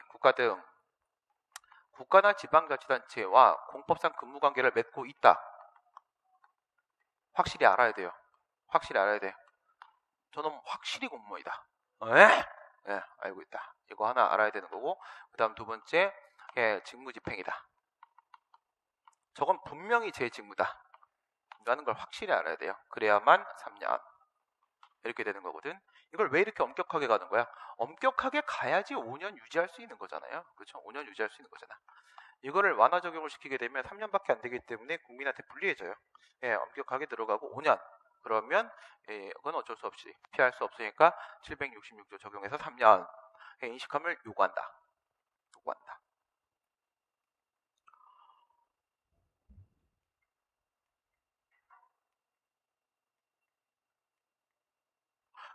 국가나 지방자치단체와 공법상 근무관계를 맺고 있다. 확실히 알아야 돼요. 저는 확실히 공무원이다. 알고 있다. 이거 하나 알아야 되는 거고 그 다음 두 번째 직무집행이다. 저건 분명히 제 직무다. 라는 걸 확실히 알아야 돼요. 그래야만 3년 이렇게 되는 거거든. 이걸 왜 이렇게 엄격하게 가는 거야? 엄격하게 가야지 5년 유지할 수 있는 거잖아요. 그렇죠? 5년 유지할 수 있는 거잖아. 이거를 완화 적용을 시키게 되면 3년밖에 안 되기 때문에 국민한테 불리해져요. 엄격하게 들어가고 5년. 그러면 그건 어쩔 수 없이 피할 수 없으니까 766조 적용해서 3년 인식함을 요구한다.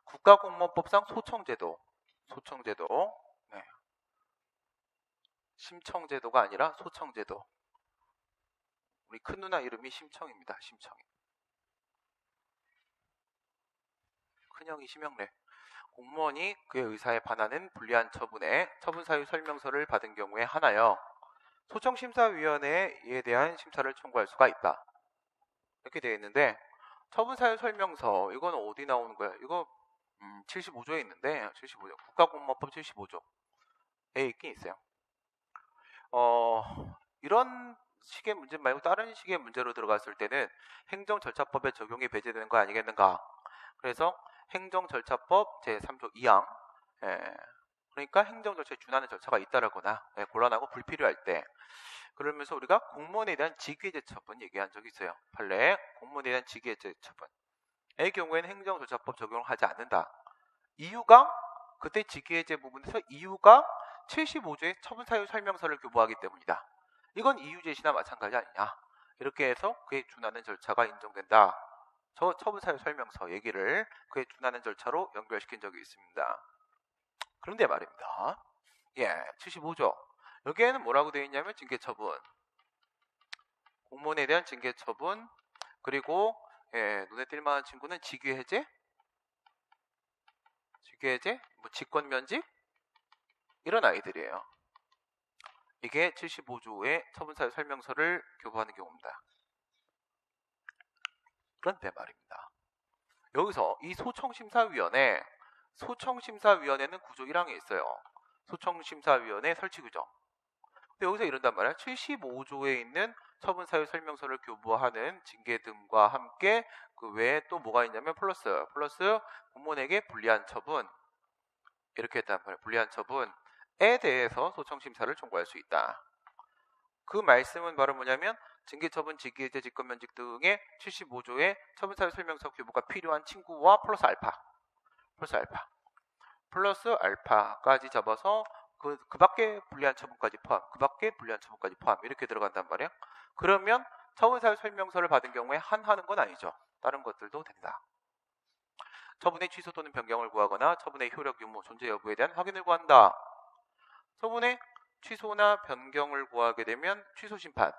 국가공무원법상 소청제도. 네. 심청제도가 아니라 소청제도. 우리 큰 누나 이름이 심청입니다. 큰형이 심형래. 공무원이 그의 의사에 반하는 불리한 처분에 처분사유 설명서를 받은 경우에 하나여 소청심사위원회에 대한 심사를 청구할 수가 있다. 이렇게 되어 있는데 처분사유 설명서 이건 어디 나오는 거야? 이거 75조에 있는데 75조 국가공무원법 75조에 있긴 있어요. 이런 식의 문제 말고 다른 식의 문제로 들어갔을 때는 행정절차법에 적용이 배제되는 거 아니겠는가? 그래서 행정절차법 제3조 2항 그러니까 행정절차에 준하는 절차가 있다라거나 곤란하고 불필요할 때 그러면서 우리가 공무원에 대한 직위해제 처분 얘기한 적이 있어요. 판례 공무원에 대한 직위해제 처분의 경우에는 행정절차법 적용을 하지 않는다. 이유가 그때 직위해제 부분에서 이유가 75조의 처분사유 설명서를 교부하기 때문이다. 이건 이유 제시나 마찬가지 아니냐. 이렇게 해서 그에 준하는 절차가 인정된다. 저 처분사유 설명서 얘기를 그에 준하는 절차로 연결시킨 적이 있습니다. 그런데 말입니다. 75조. 여기에는 뭐라고 되어 있냐면 징계처분. 공무원에 대한 징계처분. 그리고 눈에 띌 만한 친구는 직위해제, 뭐 직권면직 이런 아이들이에요. 이게 75조의 처분사유 설명서를 교부하는 경우입니다. 그런데 말입니다. 여기서 이 소청심사위원회는 구조 1항에 있어요. 소청심사위원회 설치규정. 근데 여기서 이런단 말이야. 75조에 있는 처분사유 설명서를 교부하는 징계 등과 함께 그 외에 또 뭐가 있냐면 플러스 공무원에게 불리한 처분 이렇게 했단 말이에요. 불리한 처분 대해서 소청심사를 청구할 수 있다. 그 말씀은 바로 뭐냐면 징계처분, 직위해제, 직권면직 등의 75조의 처분사유 설명서 규모가 필요한 친구와 플러스 알파 플러스 알파까지 잡아서 그 밖에 불리한 처분까지 포함, 그 밖에 불리한 처분까지 포함 이렇게 들어간단 말이야. 그러면 처분사유 설명서를 받은 경우에 한하는 건 아니죠. 다른 것들도 된다. 처분의 취소 또는 변경을 구하거나 처분의 효력 유무, 존재 여부에 대한 확인을 구한다. 처분의 취소나 변경을 구하게 되면 취소 심판.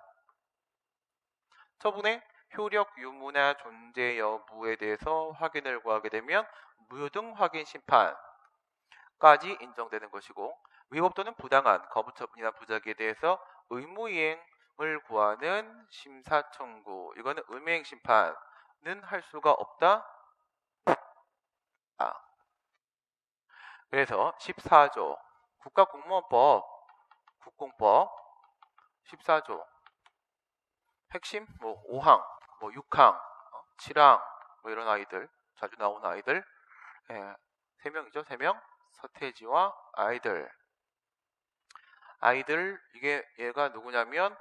처분의 효력 유무나 존재 여부에 대해서 확인을 구하게 되면 무효등 확인 심판까지 인정되는 것이고, 위법 또는 부당한 거부 처분이나 부작위에 대해서 의무 이행을 구하는 심사 청구, 이거는 의무이행 심판은 할 수가 없다. 그래서 14조 국가공무원법, 국공법 14조 핵심 5항, 6항, 7항 이런 아이들, 자주 나오는 아이들 3명이죠. 3명. 서태지와 아이들 얘가 누구냐면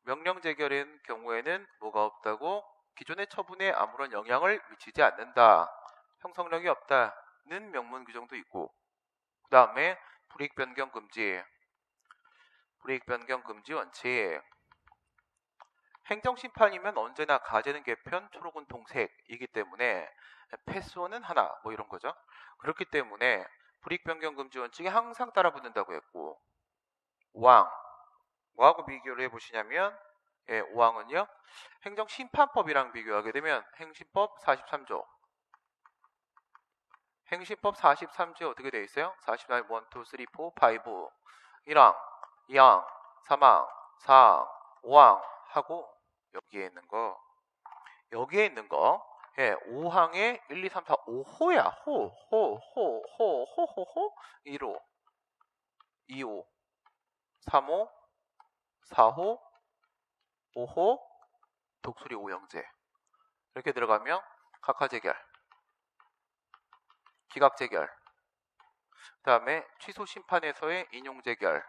명령재결인 경우에는 뭐가 없다고? 기존의 처분에 아무런 영향을 미치지 않는다. 형성력이 없다는 명문 규정도 있고, 그 다음에 불이익 변경 금지 원칙. 행정심판이면 언제나 가제는 개편, 초록은 동색이기 때문에 패소는 하나 이런 거죠. 그렇기 때문에 불이익 변경 금지 원칙이 항상 따라 붙는다고 했고, 5항 뭐하고 비교를 해보시냐면 5항은요 행정심판법이랑 비교하게 되면 행심법 43조 어떻게 되어 있어요? 43, 1, 2, 3, 4, 5 1항, 2항, 3항, 4항, 5항 하고 여기에 있는 거 5항에 1, 2, 3, 4, 5호야. 호 1호, 2호, 3호, 4호, 5호, 독수리 오형제 이렇게 들어가면 각하재결, 기각재결, 그 다음에 취소심판에서의 인용재결,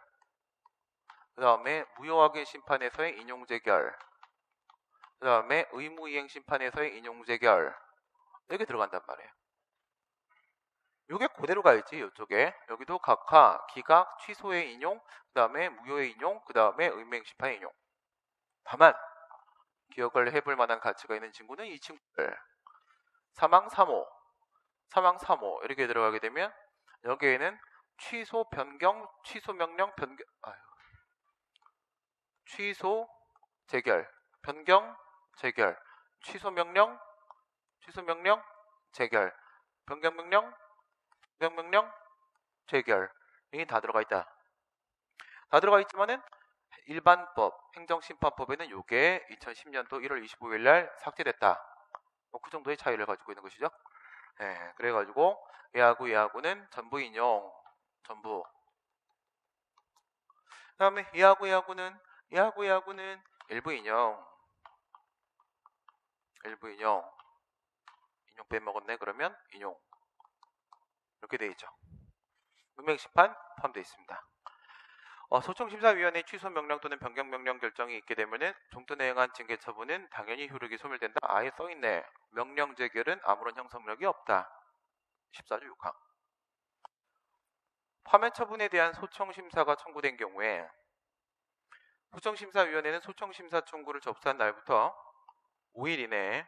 그 다음에 무효확인 심판에서의 인용재결, 그 다음에 의무이행심판에서의 인용재결 이렇게 들어간단 말이에요. 요게 그대로 가야지. 이쪽에 여기도 각하, 기각, 취소의 인용, 그 다음에 무효의 인용, 그 다음에 의무이행심판의 인용. 다만 기억을 해볼 만한 가치가 있는 친구는 이 친구들. 사망 3호 이렇게 들어가게 되면 여기에는 취소 변경, 취소 명령 변경, 취소 재결, 변경 재결, 취소 명령 재결, 변경 명령 재결 이 다 들어가 있다. 다 들어가 있지만은 일반법, 행정심판법에는 요게 2010년도 1월 25일 날 삭제됐다. 그 정도의 차이를 가지고 있는 것이죠. 그래가지고 얘하고는 전부 인용, 전부. 그 다음에 얘하고는 일부 인용 빼먹었네. 그러면 인용 이렇게 돼 있죠. 문명심판 포함되어 있습니다. 소청심사위원회 취소 명령 또는 변경 명령 결정이 있게 되면은 종전에 행한 징계 처분은 당연히 효력이 소멸된다. 아예 써있네. 명령 재결은 아무런 형성력이 없다. 14조 6항. 파면 처분에 대한 소청심사가 청구된 경우에 소청심사위원회는 소청심사 청구를 접수한 날부터 5일 이내에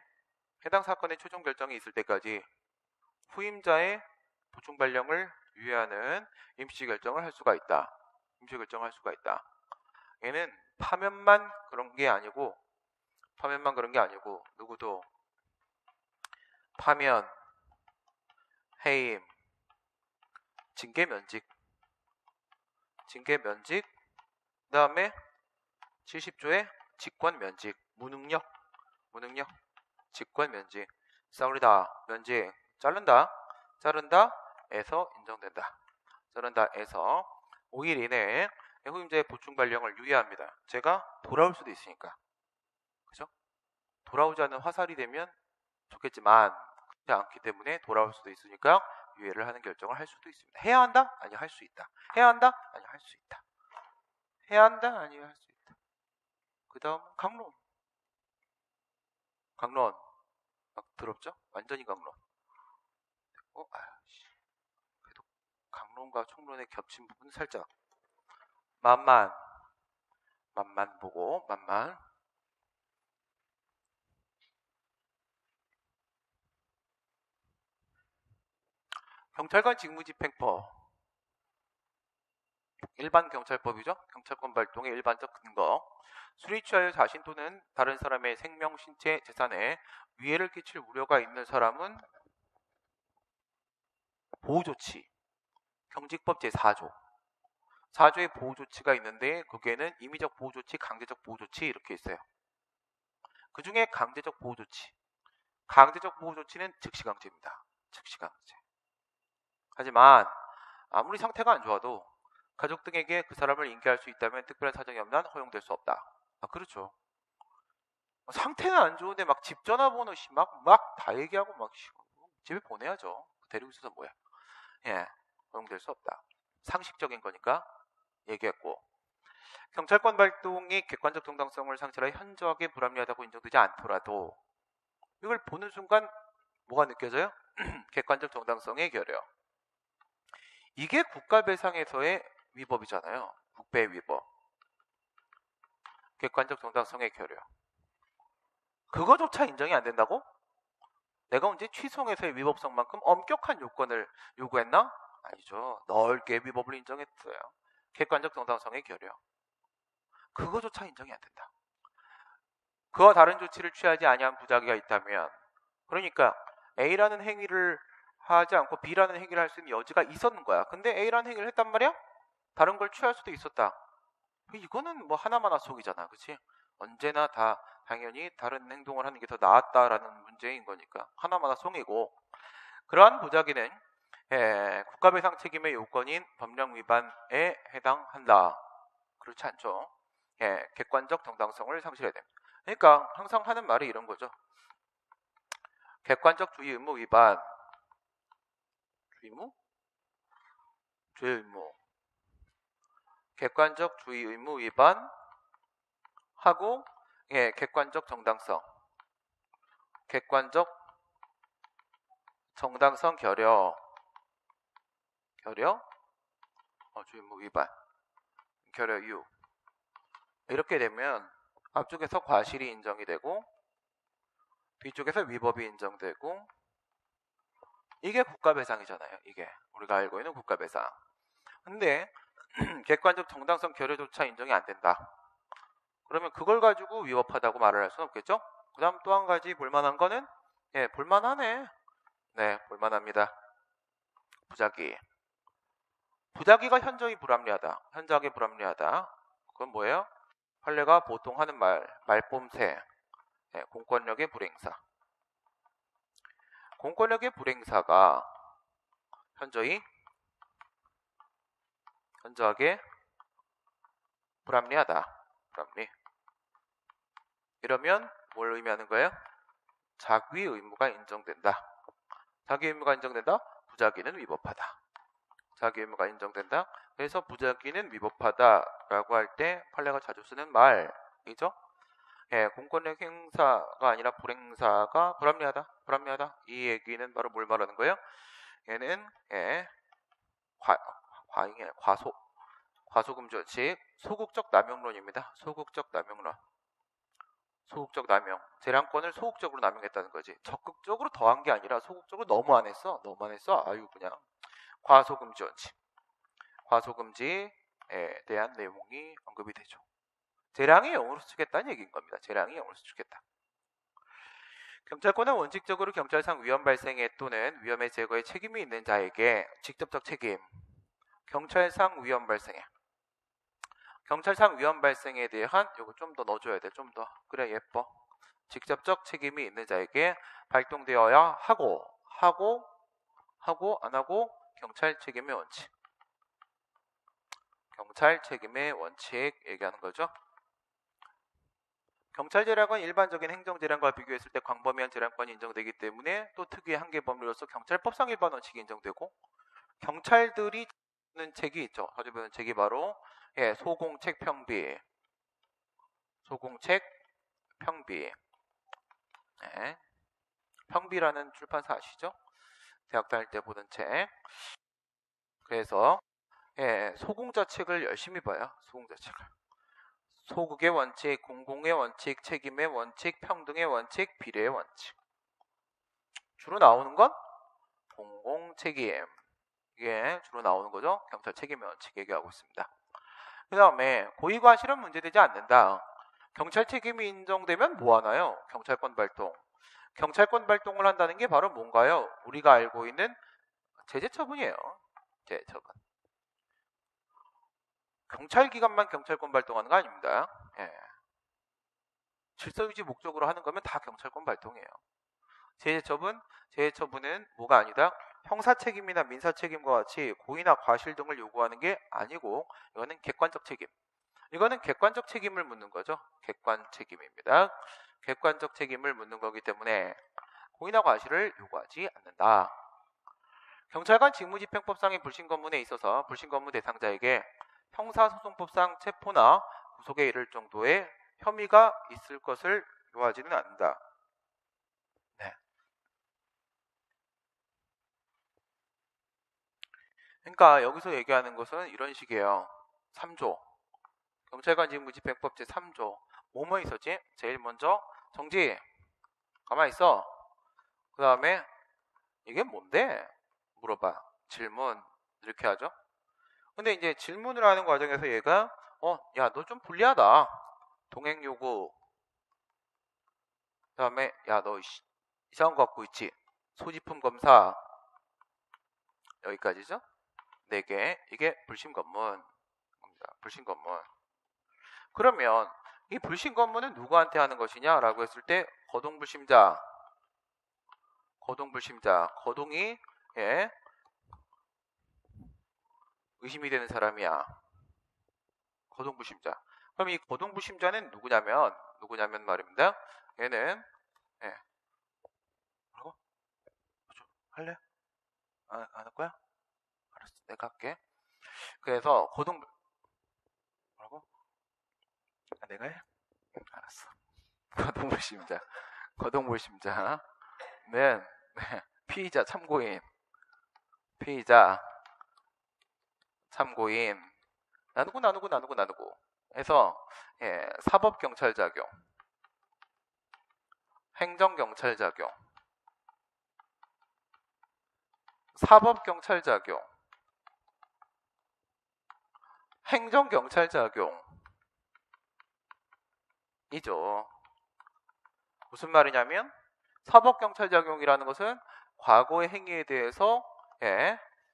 해당 사건의 최종 결정이 있을 때까지 후임자의 보충 발령을 유예하는 임시 결정을 할 수가 있다. 얘는 파면만 그런 게 아니고 누구도 파면, 해임, 징계 면직, 그 다음에 70조의 직권 면직, 무능력, 직권 면직, 싸우리다 면직, 자른다 에서 인정된다. 자른다에서 5일 이내에 후임자의 보충 발령을 유예합니다. 제가 돌아올 수도 있으니까. 그죠? 돌아오지 않는 화살이 되면 좋겠지만 않기 때문에 돌아올 수도 있으니까 유예를 하는 결정을 할 수도 있습니다. 해야 한다? 아니요, 할 수 있다. 해야 한다? 아니요, 할 수 있다. 해야 한다? 아니요, 할 수 있다. 그 다음 강론. 강론. 막 더럽죠? 완전히 강론. 그래도 강론과 총론의 겹친 부분 살짝 만만 보고 만만. 경찰관 직무집행법. 일반 경찰법이죠. 경찰권 발동의 일반적 근거. 술이 취하여 자신 또는 다른 사람의 생명, 신체, 재산에 위해를 끼칠 우려가 있는 사람은 보호조치. 경직법 제4조. 4조의 보호조치가 있는데 거기에는 임의적 보호조치, 강제적 보호조치 이렇게 있어요. 그 중에 강제적 보호조치. 강제적 보호조치는 즉시강제입니다. 즉시강제. 하지만 아무리 상태가 안 좋아도 가족 등에게 그 사람을 인계할 수 있다면 특별한 사정이 없는 한 허용될 수 없다. 그렇죠. 상태는 안 좋은데 막 집 전화번호 막 다 얘기하고 막 집에 보내야죠. 데리고 있어서 뭐야. 예, 허용될 수 없다. 상식적인 거니까 얘기했고, 경찰권 발동이 객관적 정당성을 상실하여 현저하게 불합리하다고 인정되지 않더라도 이걸 보는 순간 뭐가 느껴져요? 객관적 정당성의 결여. 이게 국가배상에서의 위법이잖아요. 국배 위법. 객관적 정당성의 결여. 그거조차 인정이 안 된다고? 내가 언제 취소에서의 위법성만큼 엄격한 요건을 요구했나? 아니죠. 넓게 위법을 인정했어요. 객관적 정당성의 결여. 그거조차 인정이 안 된다. 그와 다른 조치를 취하지 아니한 부작위가 있다면, 그러니까 A라는 행위를 하지 않고 B라는 행위를 할 수 있는 여지가 있었는 거야. 근데 A라는 행위를 했단 말이야? 다른 걸 취할 수도 있었다. 이거는 뭐 하나마나 속이잖아. 그치? 언제나 다 당연히 다른 행동을 하는 게 더 나았다라는 문제인 거니까 하나마나 속이고, 그러한 부작위는 국가배상 책임의 요건인 법령 위반에 해당한다. 그렇지 않죠? 객관적 정당성을 상실해야 됩니다. 그러니까 항상 하는 말이 이런 거죠. 객관적 주의 의무 위반. 주의 의무. 객관적 주의 의무 위반 하고 객관적 정당성. 객관적 정당성 결여. 주의 의무 위반. 결여 이유. 이렇게 되면 앞쪽에서 과실이 인정이 되고 뒤쪽에서 위법이 인정되고, 이게 국가배상이잖아요. 이게 우리가 알고 있는 국가배상. 근데 객관적 정당성 결여조차 인정이 안 된다. 그러면 그걸 가지고 위법하다고 말을 할 수는 없겠죠? 그 다음 또 한 가지 볼만한 거는 볼만하네. 네, 볼만합니다. 부작위가 현저히 불합리하다. 그건 뭐예요? 판례가 보통 하는 말뽐새. 공권력의 불행사. 공권력의 불행사가 현저하게 불합리하다. 이러면 뭘 의미하는 거예요? 자기 의무가 인정된다. 자기 의무가 인정된다? 부작위는 위법하다. 자기 의무가 인정된다. 그래서 부작위는 위법하다라고 할 때 판례가 자주 쓰는 말이죠. 공권력 행사가 아니라 불행사가 불합리하다. 이 얘기는 바로 뭘 말하는 거예요? 얘는 과소금지 원칙, 소극적 남용론입니다. 소극적 남용. 재량권을 소극적으로 남용했다는 거지. 적극적으로 더한 게 아니라 소극적으로 너무 안 했어. 아유 그냥. 과소금지 원칙. 과소금지에 대한 내용이 언급이 되죠. 재량이 0으로 수축했다는 얘기인 겁니다. 재량이 0으로 수축했다. 경찰권은 원칙적으로 경찰상 위험 발생에 또는 위험의 제거에 책임이 있는 자에게 직접적 책임. 경찰상 위험 발생에 대한 요거 좀 더 넣어줘야 돼. 좀 더. 그래 예뻐. 직접적 책임이 있는 자에게 발동되어야 하고 안 하고 경찰 책임의 원칙 얘기하는 거죠. 경찰재량은 일반적인 행정재량과 비교했을 때 광범위한 재량권이 인정되기 때문에 또 특유의 한계 범위로서 경찰법상 일반 원칙이 인정되고, 경찰들이 는 책이 있죠. 자주 보는 책이 바로 소공책 평비, 소공책 평비. 평비라는 출판사 아시죠? 대학 다닐 때 보던 책. 그래서 소공자 책을 열심히 봐요. 소공자 책을. 소극의 원칙, 공공의 원칙, 책임의 원칙, 평등의 원칙, 비례의 원칙. 주로 나오는 건 공공책임. 이게 주로 나오는 거죠. 경찰 책임의 원칙 얘기하고 있습니다. 그 다음에 고의과실은 문제되지 않는다. 경찰 책임이 인정되면 뭐 하나요? 경찰권 발동. 경찰권 발동을 한다는 게 바로 뭔가요? 우리가 알고 있는 제재처분이에요. 제재처분. 경찰기관만 경찰권 발동하는 거 아닙니다. 질서유지 목적으로 하는 거면 다 경찰권 발동이에요. 제재처분은 뭐가 아니다? 형사책임이나 민사책임과 같이 고의나 과실 등을 요구하는 게 아니고, 이거는 객관적 책임. 이거는 객관적 책임을 묻는 거죠. 객관 책임입니다. 객관적 책임을 묻는 거기 때문에 고의나 과실을 요구하지 않는다. 경찰관 직무집행법상의 불신검문에 있어서 불신검문 대상자에게 형사소송법상 체포나 구속에 이를 정도의 혐의가 있을 것을 요하지는 않는다. 그러니까 여기서 얘기하는 것은 이런 식이에요. 3조. 경찰관 직무집행법 제3조. 뭐뭐 있었지? 제일 먼저 정지. 가만히 있어. 그 다음에 이게 뭔데? 물어봐. 질문. 이렇게 하죠. 근데 이제 질문을 하는 과정에서 얘가 야, 너 좀 불리하다. 동행 요구. 그 다음에 야, 너 이상한 거 갖고 있지? 소지품 검사. 여기까지죠? 4개. 이게 불신검문. 불신검문. 그러면 이 불신검문은 누구한테 하는 것이냐라고 했을 때 거동불심자. 거동이 의심이 되는 사람이야. 거동불심자. 그럼 이 거동불심자는 누구냐면 말입니다. 얘는 뭐라고? 할래? 안 할 거야? 알았어, 내가 할게. 그래서 뭐라고? 내가 해? 알았어. 거동불심자는 피의자 참고인 나누고 해서 사법경찰작용, 행정경찰작용, 사법경찰작용, 행정경찰작용이죠. 무슨 말이냐면 사법경찰작용이라는 것은 과거의 행위에 대해서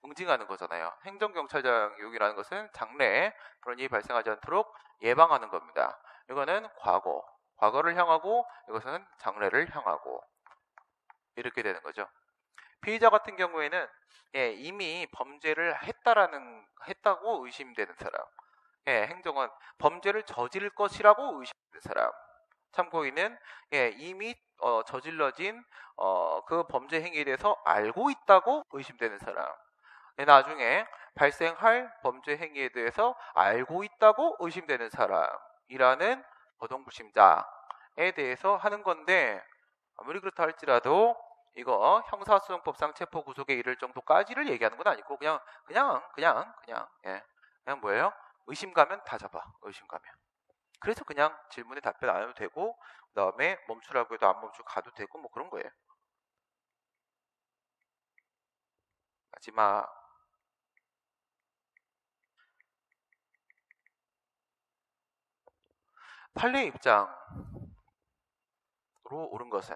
응징하는 거잖아요. 행정경찰작용이라는 것은 장래에 그런 일이 발생하지 않도록 예방하는 겁니다. 이거는 과거를 향하고, 이것은 장래를 향하고, 이렇게 되는 거죠. 피의자 같은 경우에는 이미 범죄를 했다고 의심되는 사람, 행정은 범죄를 저지를 것이라고 의심되는 사람, 참고인은 이미 저질러진 그 범죄 행위에 대해서 알고 있다고 의심되는 사람, 나중에 발생할 범죄 행위에 대해서 알고 있다고 의심되는 사람이라는 거동불심자에 대해서 하는 건데, 아무리 그렇다 할지라도 이거 형사소송법상 체포 구속에 이를 정도까지를 얘기하는 건 아니고 그냥 뭐예요? 의심 가면 다 잡아. 의심 가면. 그래서 그냥 질문에 답변 안 해도 되고, 그 다음에 멈추라고 해도 안 멈추고 가도 되고, 뭐 그런 거예요. 마지막 판례 입장으로 옳은 것은,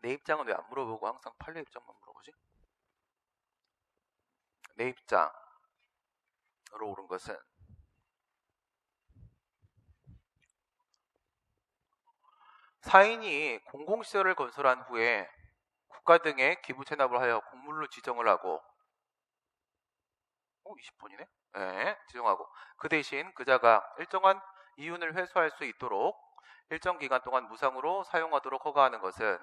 내 입장은 왜 안 물어보고 항상 판례 입장만 물어보지? 내 입장으로 옳은 것은 사인이 공공시설을 건설한 후에 국가 등에 기부 체납을 하여 공물로 지정을 하고 20분이네? 지정하고 그 대신 그자가 일정한 이윤을 회수할 수 있도록 일정 기간 동안 무상으로 사용하도록 허가하는 것은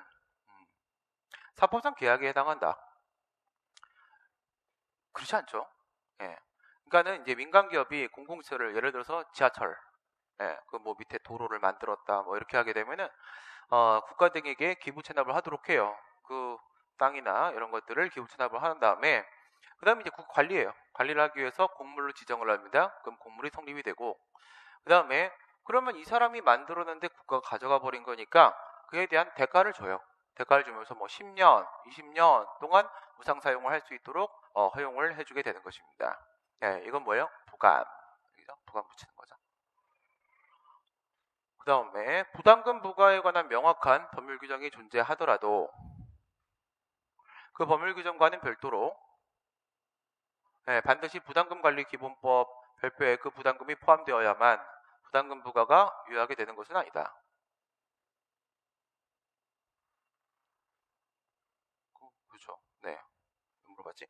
사법상 계약에 해당한다. 그렇지 않죠? 예. 그러니까는 이제 민간 기업이 공공시설을 예를 들어서 지하철, 예, 그 뭐 밑에 도로를 만들었다, 뭐 이렇게 하게 되면은 국가 등에게 기부 체납을 하도록 해요. 그 땅이나 이런 것들을 기부 체납을 한 다음에 그 다음에 이제 관리해요. 관리를 하기 위해서 공물로 지정을 합니다. 그럼 공물이 성립이 되고 그 다음에 그러면 이 사람이 만들었는데 국가가 가져가 버린 거니까 그에 대한 대가를 줘요. 대가를 주면서 뭐 10년, 20년 동안 무상 사용을 할 수 있도록 허용을 해주게 되는 것입니다. 네, 이건 뭐예요? 부감. 부감 붙이는 거죠. 그 다음에 부담금 부과에 관한 명확한 법률 규정이 존재하더라도 그 법률 규정과는 별도로 반드시 부담금 관리 기본법 별표에 그 부담금이 포함되어야만 부담금 부과가 유효하게 되는 것은 아니다. 그렇죠. 네. 물어봤지?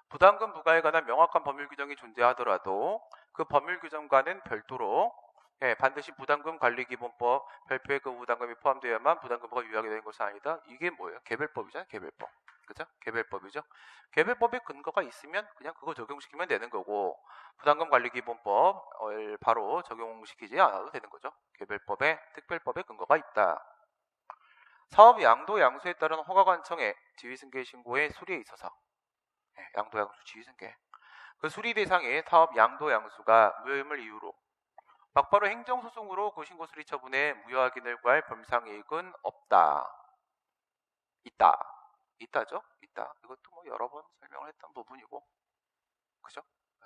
부담금 부과에 관한 명확한 법률 규정이 존재하더라도 그 법률 규정과는 별도로 반드시 부담금 관리 기본법 별표에 그 부담금이 포함되어야만 부담금부가 유효하게 되는 것은 아니다. 이게 뭐예요? 개별법이잖아요. 개별법. 그죠? 개별법이죠. 개별법에 근거가 있으면 그냥 그거 적용시키면 되는 거고 부담금 관리 기본법을 바로 적용시키지 않아도 되는 거죠. 개별법에 특별법에 근거가 있다. 사업 양도 양수에 따른 허가 관청의 지위승계 신고의 수리에 있어서 양도 양수 지위승계 그 수리 대상의 사업 양도 양수가 무효임을 이유로 막바로 행정소송으로 그 신고 수리 처분에 무효 확인을 구할 범상이익은 없다. 있다죠? 있다. 이것도 뭐 여러 번 설명을 했던 부분이고 그죠?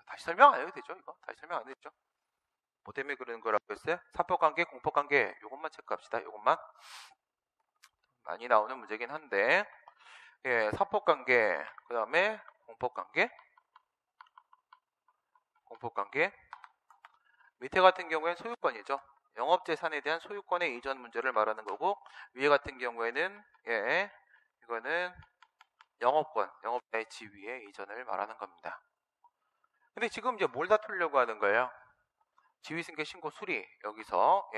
다시 설명 안 해도 되죠? 이거 다시 설명 안 해도 되죠? 뭐 때문에 그러는 거라고 했어요? 사법관계, 공법관계 요것만 체크합시다. 요것만 많이 나오는 문제긴 한데 사법관계 그 다음에 공법관계 밑에 같은 경우에는 소유권이죠. 영업재산에 대한 소유권의 이전 문제를 말하는 거고 위에 같은 경우에는 이거는 영업자의 지위의 이전을 말하는 겁니다. 근데 지금 이제 뭘 다투려고 하는 거예요? 지위승계 신고 수리 여기서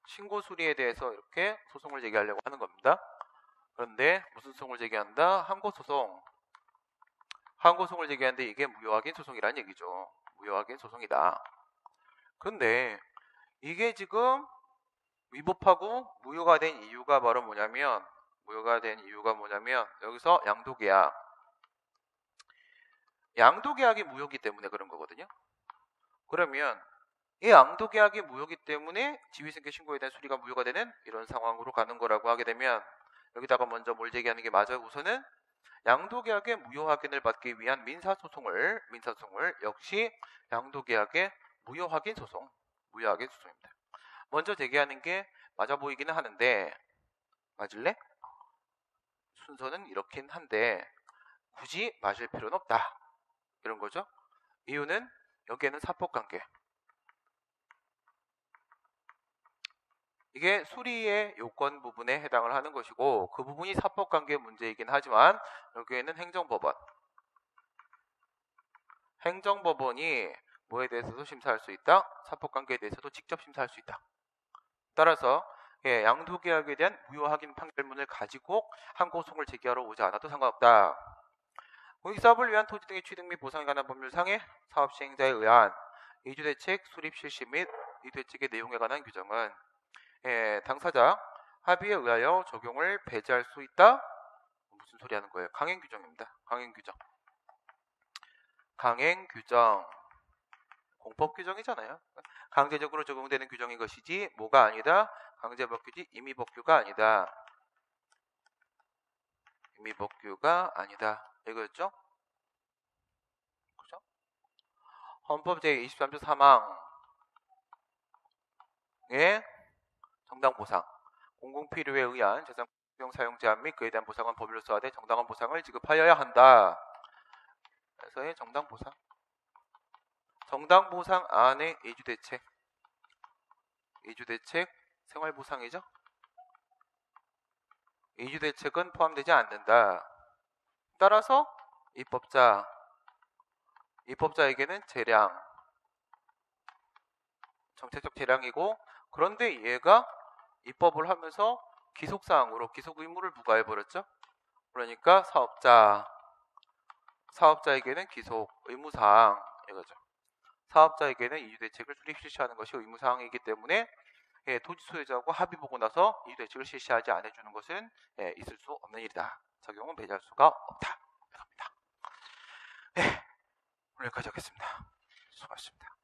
신고 수리에 대해서 이렇게 소송을 제기하려고 하는 겁니다. 그런데 무슨 소송을 제기한다? 항고소송을 제기하는데 이게 무효확인 소송이라는 얘기죠. 무효확인 소송이다. 그런데 이게 지금 위법하고 무효가 된 이유가 바로 뭐냐면 여기서 양도계약이 무효기 때문에 그런 거거든요. 그러면 이 양도계약이 무효기 때문에 지위승계 신고에 대한 수리가 무효가 되는 이런 상황으로 가는 거라고 하게 되면 여기다가 먼저 뭘 제기하는 게 맞아요. 우선은 양도계약의 무효 확인을 받기 위한 민사소송을 역시 양도계약의 무효 확인 소송입니다. 먼저 제기하는 게 맞아 보이기는 하는데 맞을래? 순서는 이렇긴 한데 굳이 맞을 필요는 없다. 이런 거죠. 이유는 여기에는 사법관계 이게 수리의 요건 부분에 해당을 하는 것이고 그 부분이 사법관계 문제이긴 하지만 여기에는 행정법원이 뭐에 대해서도 심사할 수 있다? 사법관계에 대해서도 직접 심사할 수 있다. 따라서 양도계약에 대한 무효 확인 판결문을 가지고 항고소송을 제기하러 오지 않아도 상관없다. 공익사업을 위한 토지 등의 취득 및 보상에 관한 법률상의 사업 시행자에 의한 이주대책 수립 실시 및 이 대책의 내용에 관한 규정은 당사자 합의에 의하여 적용을 배제할 수 있다? 무슨 소리 하는 거예요? 강행규정입니다. 강행규정 공법규정이잖아요. 강제적으로 적용되는 규정인 것이지 뭐가 아니다? 강제법규지 임의법규가 아니다. 이거였죠? 그죠? 헌법 제23조 3항의 정당보상 공공필요에 의한 재산 사용 제한 및 그에 대한 보상은 법률로 소화돼 정당한 보상을 지급하여야 한다. 그래서의 정당보상 안에 이주대책 생활보상이죠. 이주대책은 포함되지 않는다. 따라서 입법자에게는 재량 정책적 재량이고, 그런데 얘가 입법을 하면서 기속사항으로 기속 의무를 부과해버렸죠. 그러니까 사업자에게는 기속 의무사항 이거죠. 사업자에게는 이주대책을 수립 실시하는 것이 의무사항이기 때문에 토지 소유자하고 합의 보고 나서 이주대책을 실시하지 않아주는 것은 있을 수 없는 일이다. 적용은 배제할 수가 없다. 이겁니다. 오늘 여기까지 하겠습니다. 수고하셨습니다.